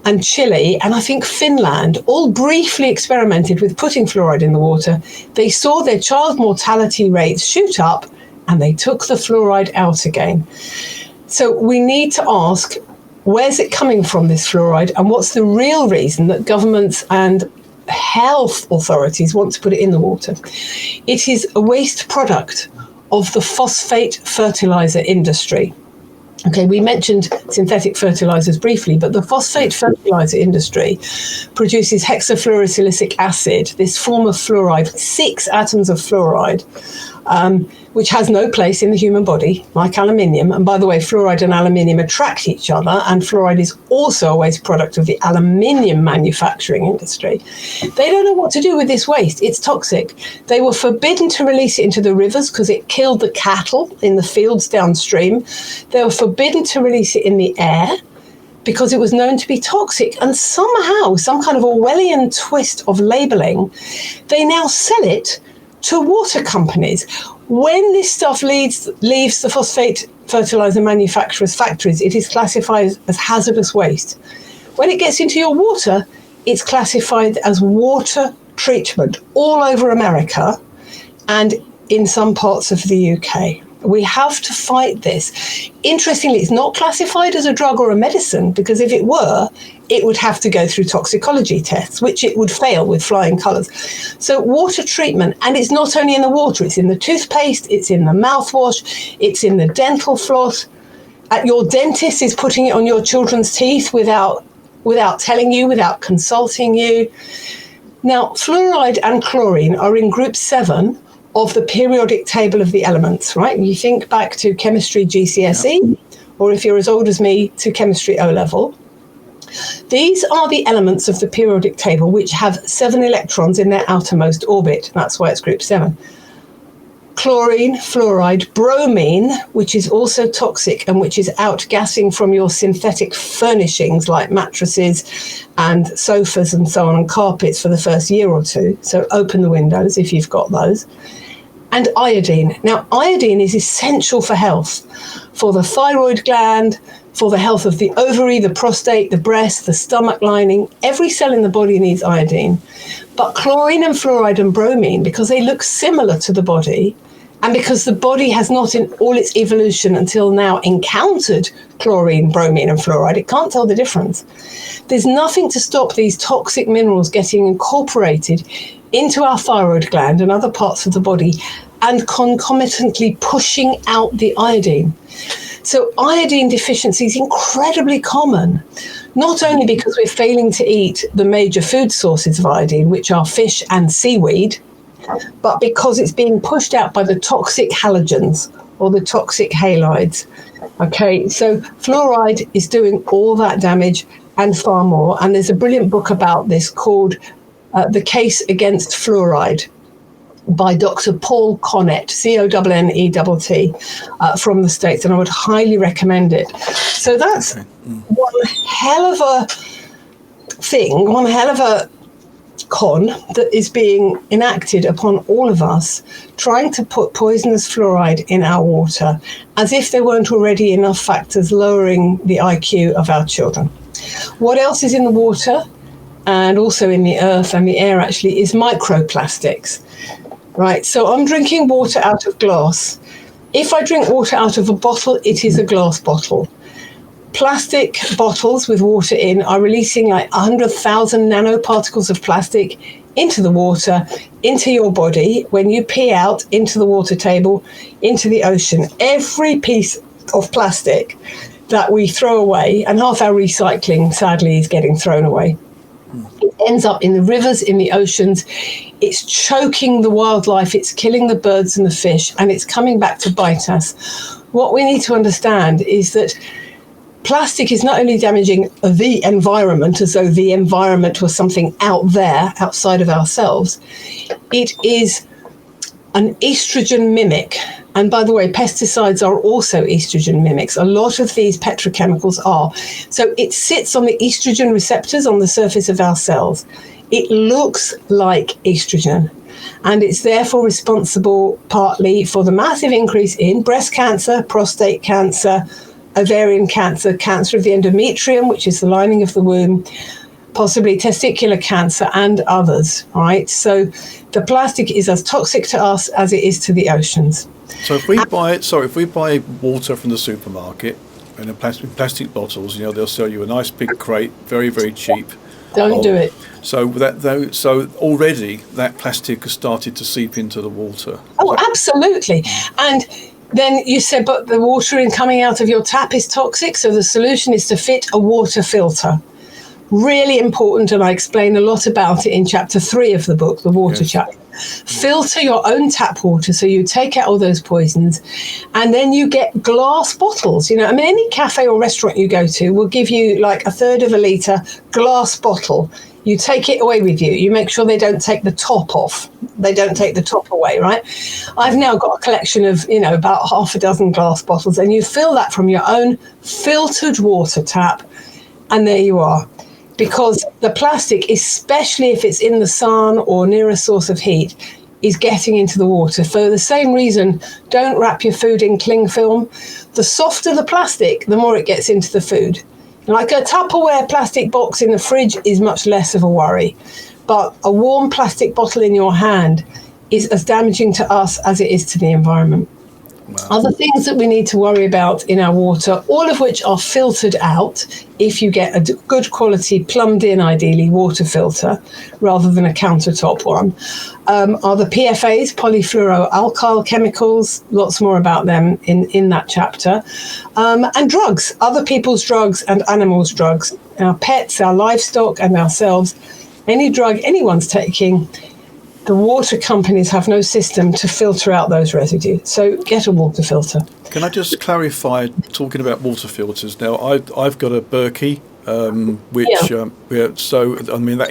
and Chile, and I think Finland, all briefly experimented with putting fluoride in the water. They saw their child mortality rates shoot up, and they took the fluoride out again. So we need to ask, where's it coming from, this fluoride, and what's the real reason that governments and health authorities want to put it in the water? It is a waste product of the phosphate fertilizer industry. Okay, we mentioned synthetic fertilizers briefly, but the phosphate fertilizer industry produces hexafluorosilicic acid, this form of fluoride, 6 atoms of fluoride, which has no place in the human body, like aluminium. And by the way, fluoride and aluminium attract each other, and fluoride is also a waste product of the aluminium manufacturing industry. They don't know what to do with this waste. It's toxic. They were forbidden to release it into the rivers because it killed the cattle in the fields downstream. They were forbidden to release it in the air because it was known to be toxic. And somehow, some kind of Orwellian twist of labeling, they now sell it to water companies. When this stuff leaves the phosphate fertilizer manufacturers' factories, it is classified as hazardous waste. When it gets into your water, it's classified as water treatment all over America and in some parts of the UK. We have to fight this. Interestingly, it's not classified as a drug or a medicine, because if it were, it would have to go through toxicology tests, which it would fail with flying colours. So water treatment, and it's not only in the water, it's in the toothpaste, it's in the mouthwash, it's in the dental floss. Your dentist is putting it on your children's teeth without telling you, without consulting you. Now, fluoride and chlorine are in group 7 of the periodic table of the elements, right? You think back to chemistry GCSE, or if you're as old as me, to chemistry O-level. These are the elements of the periodic table which have 7 electrons in their outermost orbit. That's why it's group 7. Chlorine, fluoride, bromine, which is also toxic and which is outgassing from your synthetic furnishings like mattresses and sofas and so on, and carpets for the first year or two. So open the windows if you've got those. And iodine. Now, iodine is essential for health, for the thyroid gland, for the health of the ovary, the prostate, the breast, the stomach lining. Every cell in the body needs iodine. But chlorine and fluoride and bromine, because they look similar to the body, and because the body has not in all its evolution until now encountered chlorine, bromine and fluoride, it can't tell the difference. There's nothing to stop these toxic minerals getting incorporated into our thyroid gland and other parts of the body and concomitantly pushing out the iodine. So iodine deficiency is incredibly common, not only because we're failing to eat the major food sources of iodine, which are fish and seaweed, but because it's being pushed out by the toxic halogens or the toxic halides. Okay, so fluoride is doing all that damage and far more. And there's a brilliant book about this called The Case Against Fluoride by Dr. Paul Connett, Connett, from the States, and I would highly recommend it. So that's one hell of a thing, one hell of a con that is being enacted upon all of us, trying to put poisonous fluoride in our water, as if there weren't already enough factors lowering the IQ of our children. What else is in the water, and also in the earth and the air actually, is microplastics. Right, so I'm drinking water out of glass. If I drink water out of a bottle, it is a glass bottle. Plastic bottles with water in are releasing like 100,000 nanoparticles of plastic into the water, into your body, when you pee out, into the water table, into the ocean. Every piece of plastic that we throw away, and half our recycling, sadly, is getting thrown away. It ends up in the rivers, in the oceans. It's choking the wildlife, it's killing the birds and the fish, and it's coming back to bite us. What we need to understand is that plastic is not only damaging the environment, as though the environment was something out there, outside of ourselves. It is an estrogen mimic. And by the way, pesticides are also estrogen mimics. A lot of these petrochemicals are. So it sits on the estrogen receptors on the surface of our cells. It looks like estrogen. And it's therefore responsible partly for the massive increase in breast cancer, prostate cancer, ovarian cancer, cancer of the endometrium, which is the lining of the womb, possibly testicular cancer, and others, right? So the plastic is as toxic to us as it is to the oceans. So if we buy water from the supermarket in plastic bottles, they'll sell you a nice big crate, very, very cheap. Don't do it. So already that plastic has started to seep into the water. Oh, absolutely. And then you said, but the water coming out of your tap is toxic, so the solution is to fit a water filter. Really important, and I explain a lot about it in chapter 3 of the book, the water chapter. Filter your own tap water, so you take out all those poisons, and then you get glass bottles. Any cafe or restaurant you go to will give you like a third of a litre glass bottle. You take it away with you. You make sure they don't take the top off. They don't take the top away, right? I've now got a collection of, about half a dozen glass bottles, and you fill that from your own filtered water tap, and there you are. Because the plastic, especially if it's in the sun or near a source of heat, is getting into the water. For the same reason, don't wrap your food in cling film. The softer the plastic, the more it gets into the food. Like a Tupperware plastic box in the fridge is much less of a worry. But a warm plastic bottle in your hand is as damaging to us as it is to the environment. Wow. Other things that we need to worry about in our water, all of which are filtered out if you get a good quality, plumbed in ideally, water filter rather than a countertop one, are the PFAs, polyfluoroalkyl chemicals, lots more about them in that chapter, and drugs, other people's drugs and animals' drugs, our pets, our livestock and ourselves. Any drug anyone's taking, the water companies have no system to filter out those residues. So get a water filter. Can I just clarify, talking about water filters now, I've got a Berkey, that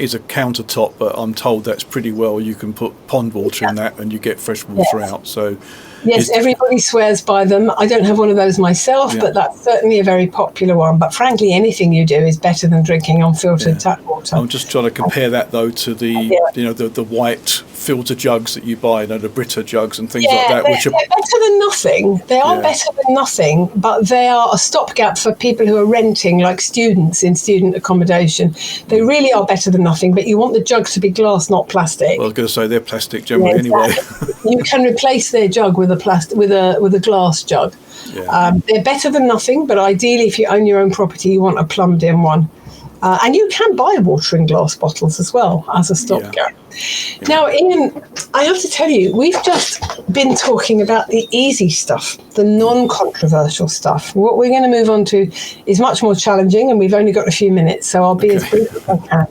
is a countertop, but I'm told that's pretty well, you can put pond water in that and you get fresh water out. So yes, everybody swears by them. I don't have one of those myself, but that's certainly a very popular one. But frankly, anything you do is better than drinking unfiltered tap water. I'm just trying to compare that though to the white filter jugs that you buy, the Brita jugs and things like that, which are better than nothing. They are better than nothing, but they are a stopgap for people who are renting, like students in student accommodation. They really are better than nothing, but you want the jug to be glass, not plastic. Well, I was going to say they're plastic generally anyway. You can replace their jug with a glass jug. They're better than nothing, but ideally, if you own your own property, you want a plumbed in one. And you can buy water in glass bottles as well as a stopgap. Now, Ian, I have to tell you, we've just been talking about the easy stuff, the non-controversial stuff. What we're going to move on to is much more challenging, and we've only got a few minutes, so I'll be as brief as I can.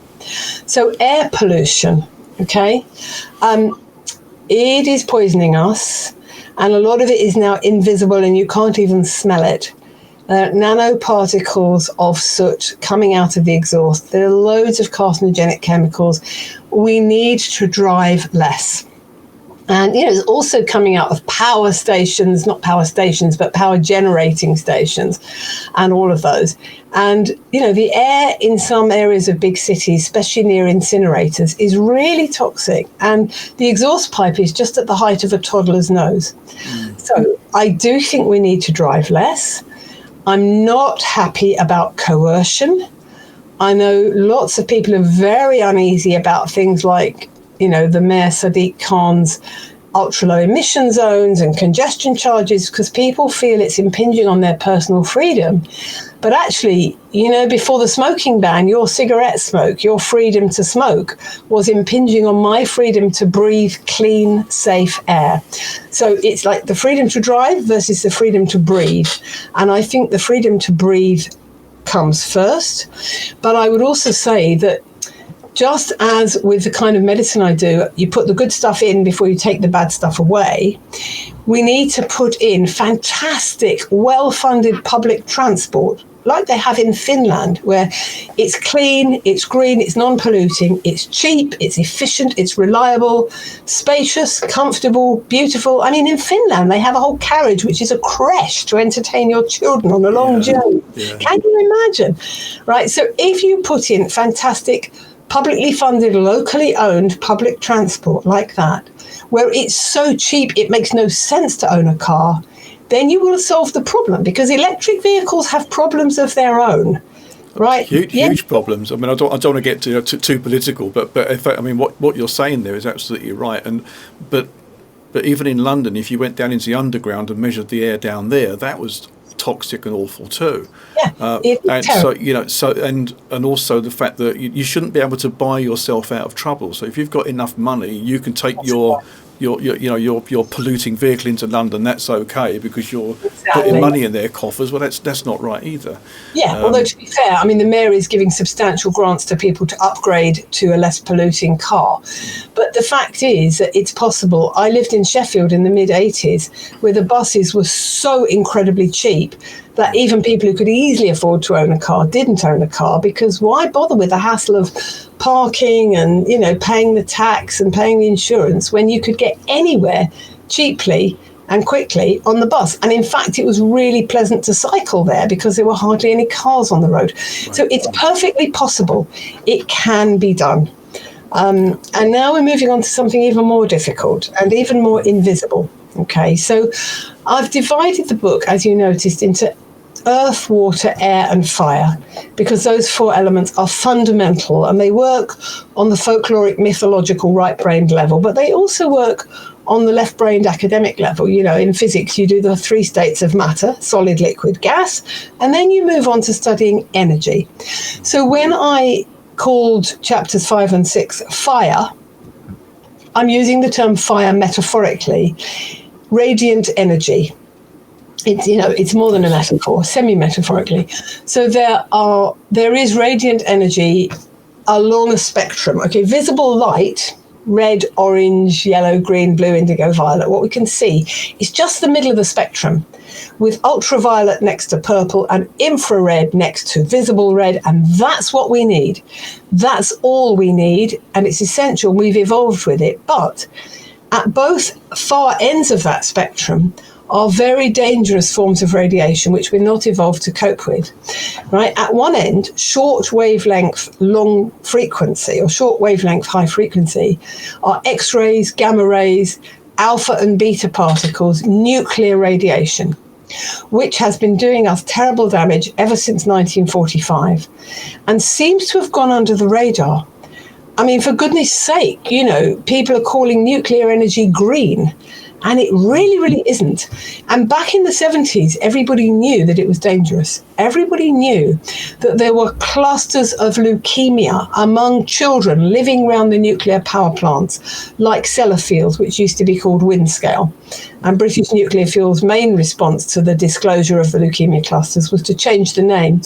So air pollution, okay? It is poisoning us, and a lot of it is now invisible, and you can't even smell it. Nanoparticles of soot coming out of the exhaust. There are loads of carcinogenic chemicals. We need to drive less. And, it's also coming out of power stations, not power stations, but power generating stations and all of those. And, the air in some areas of big cities, especially near incinerators, is really toxic. And the exhaust pipe is just at the height of a toddler's nose. So I do think we need to drive less. I'm not happy about coercion. I know lots of people are very uneasy about things like, the Mayor Sadiq Khan's ultra-low emission zones and congestion charges because people feel it's impinging on their personal freedom. But actually, before the smoking ban, your cigarette smoke, your freedom to smoke, was impinging on my freedom to breathe clean, safe air. So it's like the freedom to drive versus the freedom to breathe. And I think the freedom to breathe comes first. But I would also say that just as with the kind of medicine I do, you put the good stuff in before you take the bad stuff away, we need to put in fantastic, well-funded public transport, like they have in Finland, where it's clean, it's green, it's non-polluting, it's cheap, it's efficient, it's reliable, spacious, comfortable, beautiful. I mean, in Finland, they have a whole carriage, which is a creche to entertain your children on a long journey. Yeah. Can you imagine? Right, so if you put in fantastic, publicly funded, locally owned public transport like that, where it's so cheap it makes no sense to own a car, then you will solve the problem, because electric vehicles have problems of their own, right? Huge problems. I mean, I don't want to get too political, but what you're saying there is absolutely right. But even in London, if you went down into the underground and measured the air down there, that was toxic and awful too. And so and also the fact that you shouldn't be able to buy yourself out of trouble. So if you've got enough money, you can take your polluting vehicle into London. That's okay, because you're putting money in their coffers. Well, that's not right either. Yeah, although to be fair, I mean, the mayor is giving substantial grants to people to upgrade to a less polluting car. But the fact is that it's possible. I lived in Sheffield in the mid-'80s, where the buses were so incredibly cheap that even people who could easily afford to own a car didn't own a car, because why bother with the hassle of parking and, paying the tax and paying the insurance when you could get anywhere cheaply and quickly on the bus? And in fact, it was really pleasant to cycle there because there were hardly any cars on the road. Right. So it's perfectly possible. It can be done. And now we're moving on to something even more difficult and even more invisible. Okay, so I've divided the book, as you noticed, into earth, water, air and fire, because those four elements are fundamental and they work on the folkloric, mythological, right-brained level, but they also work on the left-brained academic level. In physics, you do the three states of matter: solid, liquid, gas, and then you move on to studying energy. So when I called chapters 5 and 6 fire, I'm using the term fire metaphorically. Radiant energy. It's more than a metaphor, semi-metaphorically. So there is radiant energy along a spectrum. Okay, visible light, red, orange, yellow, green, blue, indigo, violet. What we can see is just the middle of the spectrum, with ultraviolet next to purple and infrared next to visible red, and that's what we need. That's all we need, and it's essential. We've evolved with it, but at both far ends of that spectrum are very dangerous forms of radiation which we're not evolved to cope with. Right? At one end, short wavelength long frequency or short wavelength high frequency are X-rays, gamma rays, alpha and beta particles, nuclear radiation, which has been doing us terrible damage ever since 1945 and seems to have gone under the radar. I mean, for goodness sake, people are calling nuclear energy green, and it really, really isn't. And back in the 70s, everybody knew that it was dangerous. Everybody knew that there were clusters of leukemia among children living around the nuclear power plants, like Sellafield, which used to be called Windscale. And British Nuclear Fuel's main response to the disclosure of the leukemia clusters was to change the name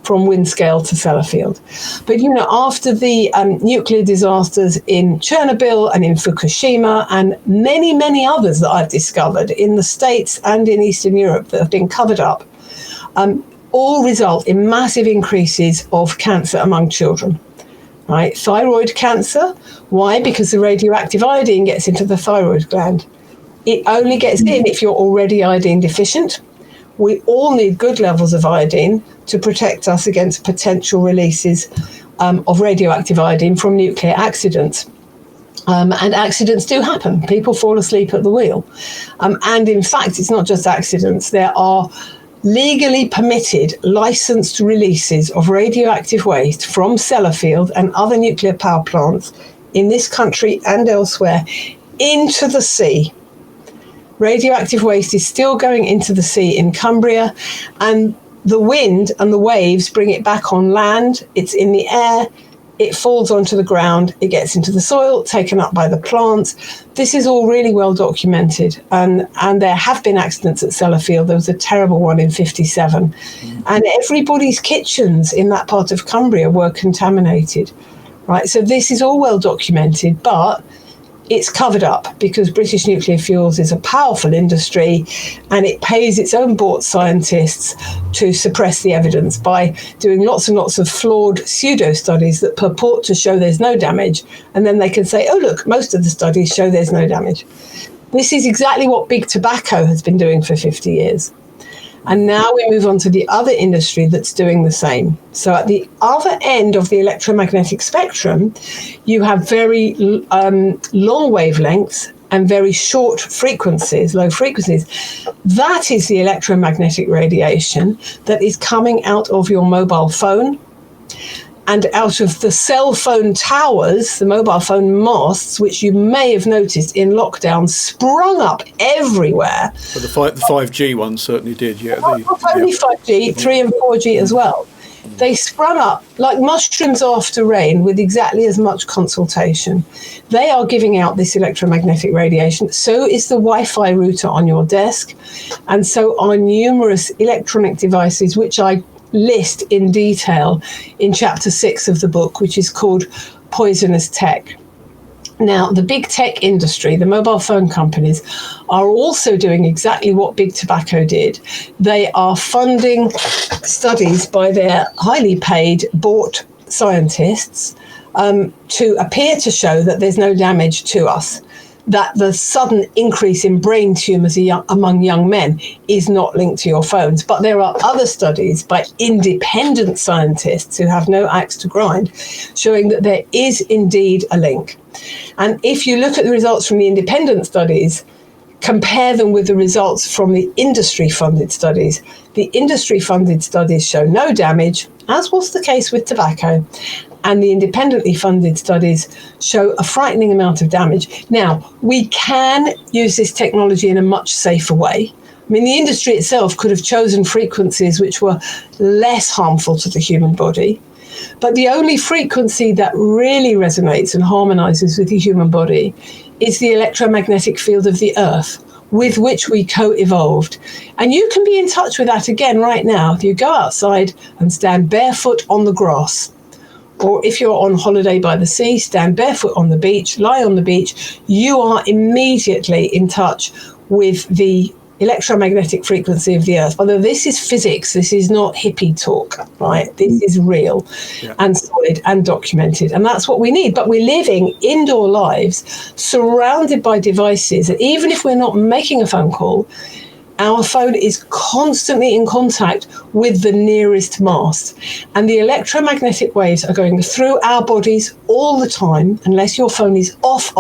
from Windscale to Sellafield. But, after the nuclear disasters in Chernobyl and in Fukushima and many, many others that I've discovered in the States and in Eastern Europe that have been covered up, all result in massive increases of cancer among children. Right? Thyroid cancer. Why? Because the radioactive iodine gets into the thyroid gland. It only gets in if you're already iodine deficient. We all need good levels of iodine to protect us against potential releases of radioactive iodine from nuclear accidents. And accidents do happen. People fall asleep at the wheel. And in fact, it's not just accidents. There are legally permitted licensed releases of radioactive waste from Sellafield and other nuclear power plants in this country and elsewhere into the sea. Radioactive waste is still going into the sea in Cumbria, and the wind and the waves bring it back on land. It's in the air. It falls onto the ground. It gets into the soil, taken up by the plants. This is all really well documented. And there have been accidents at Sellafield. There was a terrible one in 57. And everybody's kitchens in that part of Cumbria were contaminated. Right. So this is all well documented, but it's covered up because British Nuclear Fuels is a powerful industry and it pays its own board scientists to suppress the evidence by doing lots and lots of flawed pseudo studies that purport to show there's no damage. And then they can say, oh, look, most of the studies show there's no damage. This is exactly what big tobacco has been doing for 50 years. And now we move on to the other industry that's doing the same. So at the other end of the electromagnetic spectrum, you have very long wavelengths and very short frequencies, low frequencies. That is the electromagnetic radiation that is coming out of your mobile phone and out of the cell phone towers, the mobile phone masts, which you may have noticed in lockdown, sprung up everywhere. But the 5G ones certainly did, yeah. Not only 5G, 3 and 4G as well. They sprung up like mushrooms after rain with exactly as much consultation. They are giving out this electromagnetic radiation. So is the Wi-Fi router on your desk. And so are numerous electronic devices, which I list in detail in chapter 6 of the book, which is called Poisonous Tech. Now, the big tech industry, the mobile phone companies, are also doing exactly what big tobacco did. They are funding studies by their highly paid, bought scientists to appear to show that there's no damage to us, that the sudden increase in brain tumours among young men is not linked to your phones. But there are other studies by independent scientists who have no axe to grind showing that there is indeed a link. And if you look at the results from the independent studies, compare them with the results from the industry-funded studies. The industry-funded studies show no damage, as was the case with tobacco, and the independently funded studies show a frightening amount of damage. Now, we can use this technology in a much safer way. I mean, the industry itself could have chosen frequencies which were less harmful to the human body, but the only frequency that really resonates and harmonizes with the human body is the electromagnetic field of the Earth, with which we co-evolved. And you can be in touch with that again right now. If you go outside and stand barefoot on the grass, or if you're on holiday by the sea, stand barefoot on the beach, lie on the beach, you are immediately in touch with the electromagnetic frequency of the Earth. Although this is physics, this is not hippie talk, right? This is real and solid and documented. And that's what we need. But we're living indoor lives surrounded by devices. And even if we're not making a phone call, our phone is constantly in contact with the nearest mast. And the electromagnetic waves are going through our bodies all the time, unless your phone is off,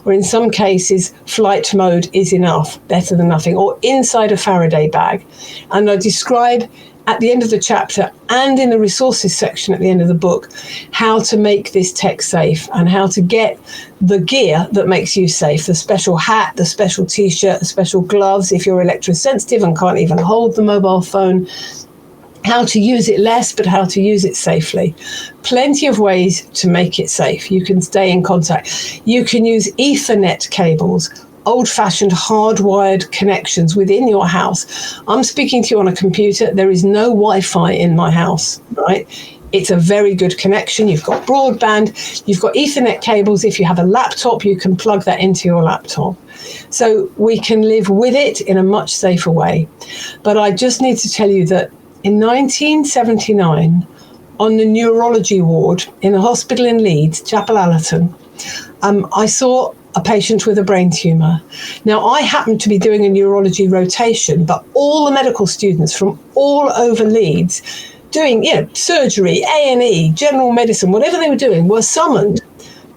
or in some cases, flight mode is enough, better than nothing, or inside a Faraday bag. And I describe at the end of the chapter and in the resources section at the end of the book how to make this tech safe and how to get the gear that makes you safe, the special hat, the special t-shirt, the special gloves if you're electrosensitive and can't even hold the mobile phone, how to use it less but how to use it safely. Plenty of ways to make it safe. You can stay in contact. You can use Ethernet cables, old-fashioned hardwired connections within your house. I'm speaking to you on a computer. There is no Wi-Fi in my house, right? It's a very good connection. You've got broadband, you've got Ethernet cables. If you have a laptop, you can plug that into your laptop. So we can live with it in a much safer way. But I just need to tell you that in 1979, on the neurology ward in a hospital in Leeds, Chapel Allerton, I saw a patient with a brain tumour. Now, I happened to be doing a neurology rotation, but all the medical students from all over Leeds doing, surgery, A&E, general medicine, whatever they were doing, were summoned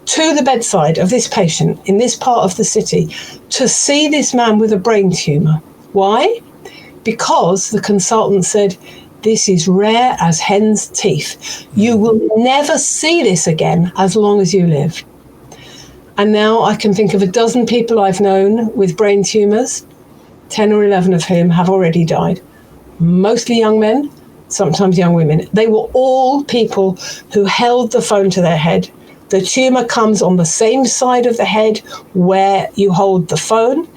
to the bedside of this patient in this part of the city to see this man with a brain tumour. Why? Because the consultant said, this is rare as hen's teeth. You will never see this again as long as you live. And now I can think of a dozen people I've known with brain tumours, 10 or 11 of whom have already died. Mostly young men, sometimes young women. They were all people who held the phone to their head. The tumour comes on the same side of the head where you hold the phone.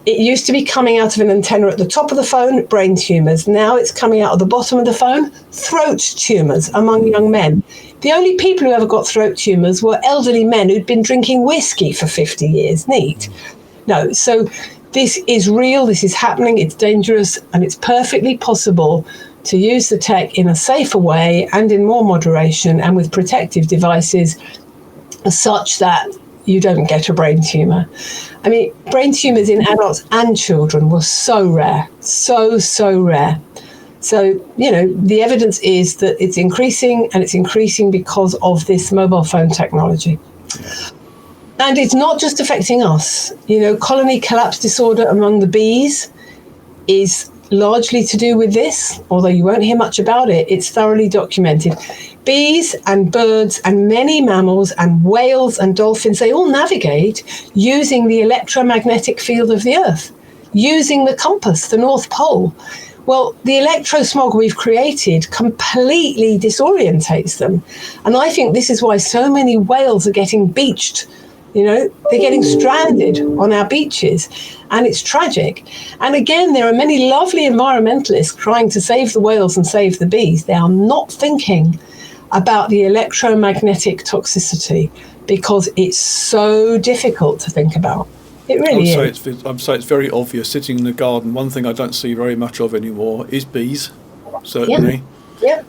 It used to be coming out of an antenna at the top of the phone, brain tumours. Now it's coming out of the bottom of the phone, throat tumours among young men. The only people who ever got throat tumours were elderly men who'd been drinking whiskey for 50 years. Neat. No, so this is real, this is happening, it's dangerous, and it's perfectly possible to use the tech in a safer way and in more moderation and with protective devices such that you don't get a brain tumour. I mean, brain tumours in adults and children were so rare, so rare. So, the evidence is that it's increasing, and it's increasing because of this mobile phone technology. And it's not just affecting us. Colony collapse disorder among the bees is largely to do with this, although you won't hear much about it. It's thoroughly documented. Bees and birds and many mammals and whales and dolphins, they all navigate using the electromagnetic field of the Earth, using the compass, the North Pole. Well, the electrosmog we've created completely disorientates them. And I think this is why so many whales are getting beached. They're getting stranded on our beaches, and it's tragic. And again, there are many lovely environmentalists trying to save the whales and save the bees. They are not thinking about the electromagnetic toxicity because it's so difficult to think about. It really is. I'd say it's very obvious. Sitting in the garden, one thing I don't see very much of anymore is bees, certainly. Yeah.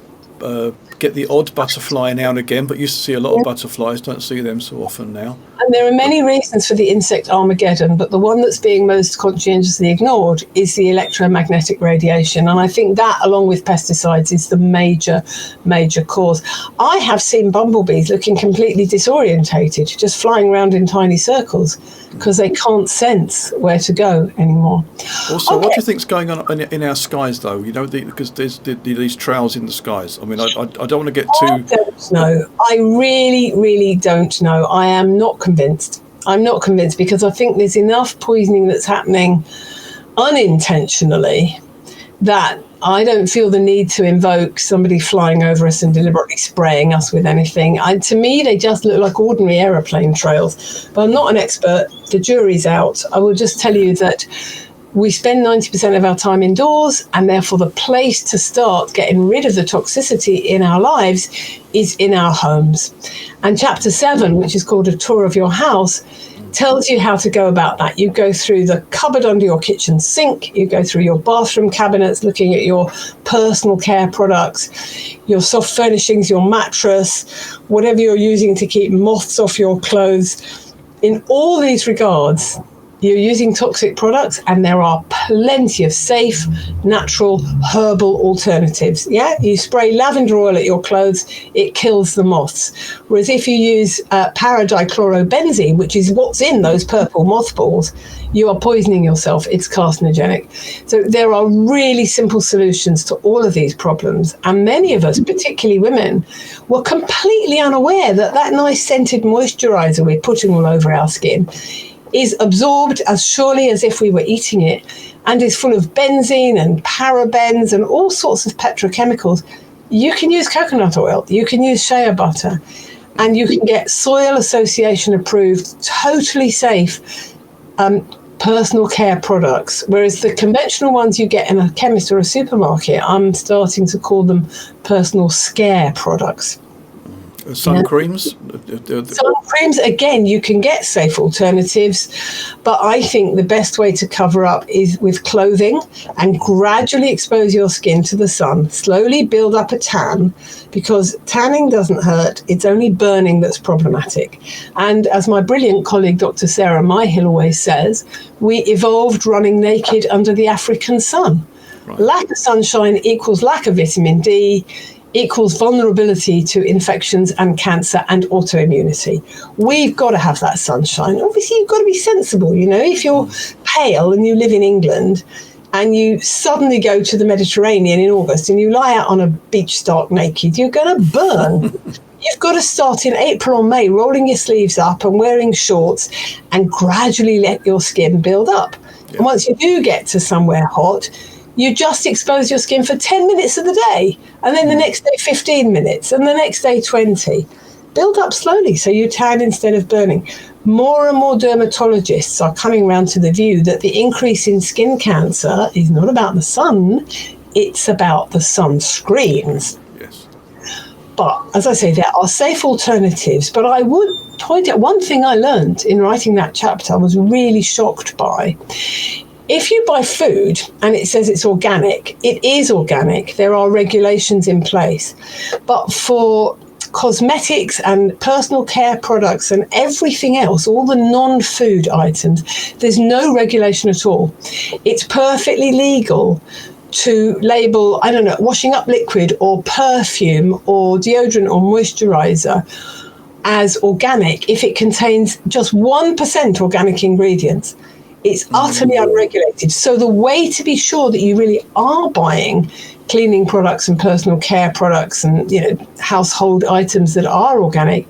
Get the odd butterfly now and again, but used to see a lot of butterflies, don't see them so often now. And there are many reasons for the insect Armageddon, but the one that's being most conscientiously ignored is the electromagnetic radiation. And I think that, along with pesticides, is the major cause. I have seen bumblebees looking completely disorientated, just flying around in tiny circles because they can't sense where to go anymore. Also, what do you think's going on in our skies, though? Because there's these trails in the skies. I mean, I don't want to get too... I don't know. I really don't know. I am not convinced. I'm not convinced because I think there's enough poisoning that's happening unintentionally that I don't feel the need to invoke somebody flying over us and deliberately spraying us with anything. To me, they just look like ordinary aeroplane trails. But I'm not an expert. The jury's out. I will just tell you that we spend 90% of our time indoors, and therefore the place to start getting rid of the toxicity in our lives is in our homes. And chapter 7, which is called A Tour of Your House, tells you how to go about that. You go through the cupboard under your kitchen sink, you go through your bathroom cabinets, looking at your personal care products, your soft furnishings, your mattress, whatever you're using to keep moths off your clothes. In all these regards, you're using toxic products, and there are plenty of safe, natural, herbal alternatives. Yeah, you spray lavender oil at your clothes, it kills the moths. Whereas if you use paradichlorobenzene, which is what's in those purple mothballs, you are poisoning yourself. It's carcinogenic. So there are really simple solutions to all of these problems. And many of us, particularly women, were completely unaware that that nice scented moisturizer we're putting all over our skin is absorbed as surely as if we were eating it, and is full of benzene and parabens and all sorts of petrochemicals. You can use coconut oil, you can use shea butter, and you can get Soil Association approved, totally safe personal care products, whereas the conventional ones you get in a chemist or a supermarket, I'm starting to call them personal scare products. Sun creams? Sun creams, again, you can get safe alternatives, but I think the best way to cover up is with clothing and gradually expose your skin to the sun. Slowly build up a tan, because tanning doesn't hurt. It's only burning that's problematic. And as my brilliant colleague, Dr. Sarah Myhill, always says, we evolved running naked under the African sun. Right. Lack of sunshine equals lack of vitamin D, equals vulnerability to infections and cancer and autoimmunity. We've got to have that sunshine. Obviously, you've got to be sensible. If you're pale and you live in England and you suddenly go to the Mediterranean in August and you lie out on a beach stark naked, you're going to burn. you've got to start in April or May, rolling your sleeves up and wearing shorts and gradually let your skin build up. Yeah. And once you do get to somewhere hot, you just expose your skin for 10 minutes of the day, and then the next day 15 minutes, and the next day 20. Build up slowly so you tan instead of burning. More and more dermatologists are coming around to the view that the increase in skin cancer is not about the sun, it's about the sunscreens. Yes. But as I say, there are safe alternatives. But I would point out one thing I learned in writing that chapter I was really shocked by. If you buy food and it says it's organic, it is organic. There are regulations in place. But for cosmetics and personal care products and everything else, all the non-food items, there's no regulation at all. It's perfectly legal to label, I don't know, washing up liquid or perfume or deodorant or moisturizer as organic if it contains just 1% organic ingredients. It's utterly unregulated. So the way to be sure that you really are buying cleaning products and personal care products and, you know, household items that are organic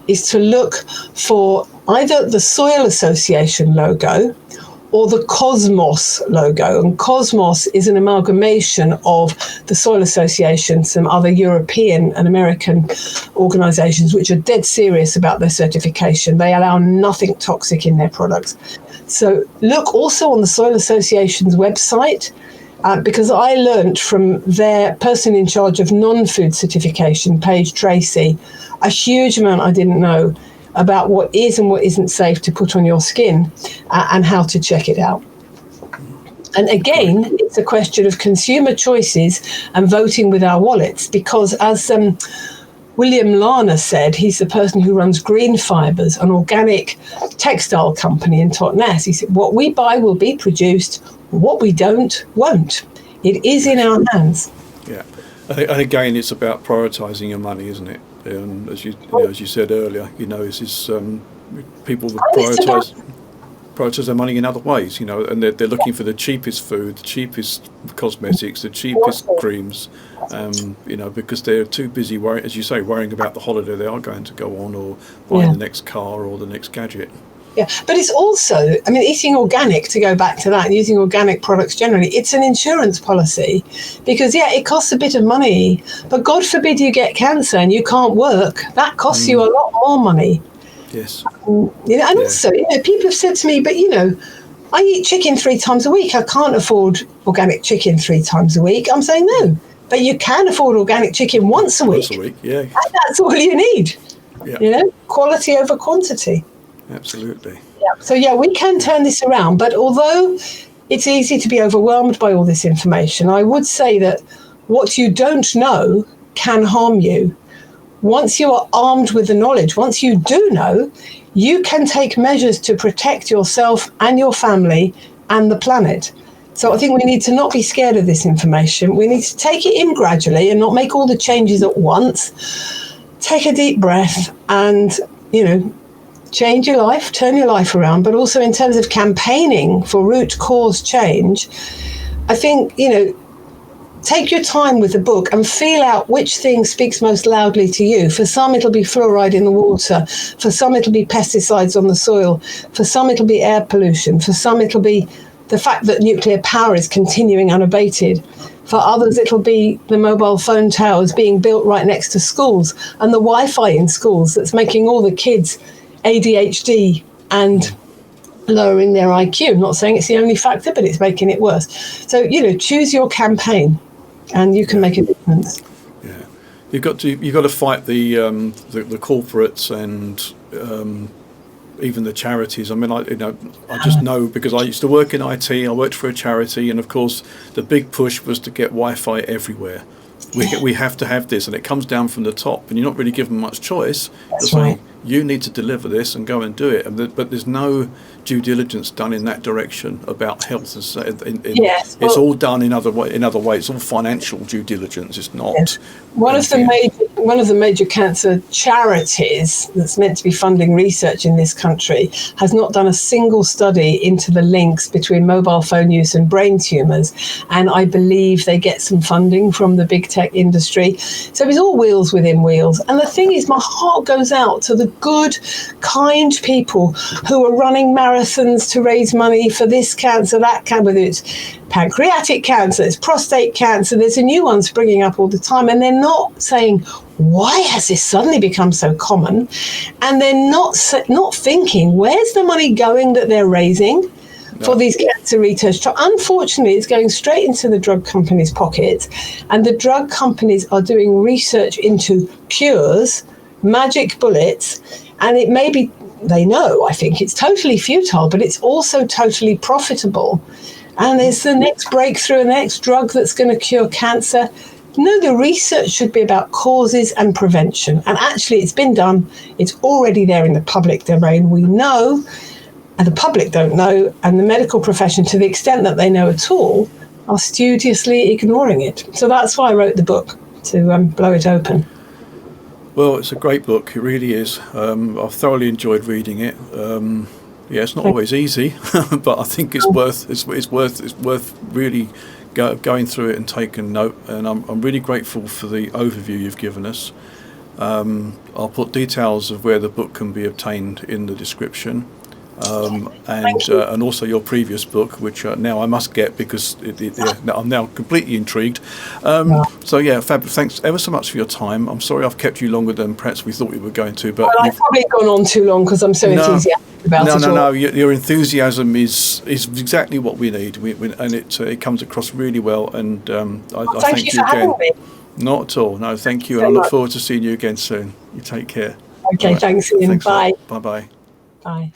is to look for either the Soil Association logo or the Cosmos logo. And Cosmos is an amalgamation of the Soil Association, some other European and American organizations which are dead serious about their certification. They allow nothing toxic in their products. So look also on the Soil Association's website, because I learned from their person in charge of non-food certification, Paige Tracy, a huge amount I didn't know about what is and what isn't safe to put on your skin and how to check it out. And again, it's a question of consumer choices and voting with our wallets, because as William Lana said, he's the person who runs Green Fibres, an organic textile company in Totnes. He said, what we buy will be produced, what we don't, won't. It is in our hands. Yeah. And again, it's about prioritising your money, isn't it? As you said earlier, this is people prioritise their money in other ways, and they're looking for the cheapest food, the cheapest cosmetics, the cheapest creams, because they're too busy worrying about the holiday they are going to go on, or buying the next car or the next gadget. Yeah, but it's also, eating organic, to go back to that, using organic products generally, it's an insurance policy because, it costs a bit of money, but God forbid you get cancer and you can't work. That costs you a lot more money. Yes. Also, people have said to me, but, I eat chicken 3 times a week. I can't afford organic chicken 3 times a week. I'm saying no, but you can afford organic chicken once a week. Once a week, yeah. And that's all you need. Yeah. Quality over quantity. Absolutely. Yeah. So, we can turn this around. But although it's easy to be overwhelmed by all this information, I would say that what you don't know can harm you. Once you are armed with the knowledge, once you do know, you can take measures to protect yourself and your family and the planet. So I think we need to not be scared of this information. We need to take it in gradually and not make all the changes at once. Take a deep breath and, change your life, turn your life around. But also in terms of campaigning for root cause change, I think, take your time with the book and feel out which thing speaks most loudly to you. For some, it'll be fluoride in the water. For some, it'll be pesticides on the soil. For some, it'll be air pollution. For some, it'll be the fact that nuclear power is continuing unabated. For others, it'll be the mobile phone towers being built right next to schools and the Wi-Fi in schools that's making all the kids ADHD and lowering their IQ. I'm not saying it's the only factor, but it's making it worse. So, choose your campaign and you can make a difference. Yeah. You've got to fight the corporates and even the charities. I just know because I used to work in IT. I worked for a charity, and of course, the big push was to get Wi-Fi everywhere. We have to have this, and it comes down from the top, and you're not really given much choice. That's right. You need to deliver this and go and do it. But there's no due diligence done in that direction about health. Yes, it's all done in other ways. It's all financial due diligence. It's not. Yes. One of the major one of the major cancer charities that's meant to be funding research in this country has not done a single study into the links between mobile phone use and brain tumours. And I believe they get some funding from the big tech industry. So it's all wheels within wheels. And the thing is, my heart goes out to the good, kind people who are running marathons to raise money for this cancer, that cancer, whether it's pancreatic cancer, it's prostate cancer, there's a new one springing up all the time, and they're not saying, why has this suddenly become so common? And they're not thinking, where's the money going that they're raising for these cancer research trials? Unfortunately, it's going straight into the drug companies' pockets, and the drug companies are doing research into cures, magic bullets, and it may be, they know, I think it's totally futile, but it's also totally profitable. And there's the next breakthrough, the next drug that's going to cure cancer. No, the research should be about causes and prevention. And actually, it's been done. It's already there in the public domain. We know, and the public don't know, and the medical profession, to the extent that they know at all, are studiously ignoring it. So that's why I wrote the book, to blow it open. Well, it's a great book. It really is. I've thoroughly enjoyed reading it. Yeah, it's not always easy, but I think it's worth really going through it and taking note. And I'm really grateful for the overview you've given us. I'll put details of where the book can be obtained in the description. And also your previous book, which now I must get because I'm now completely intrigued. So yeah, Fab, thanks ever so much for your time. I'm sorry I've kept you longer than perhaps we thought we were going to, but well, I've probably gone on too long because I'm so enthusiastic about it. No. Your enthusiasm is exactly what we need, and it comes across really well. And I thank you again. Having me. Not at all. No, thank you. And I look forward to seeing you again soon. You take care. Okay, thanks, Ian. Bye. Bye. Bye.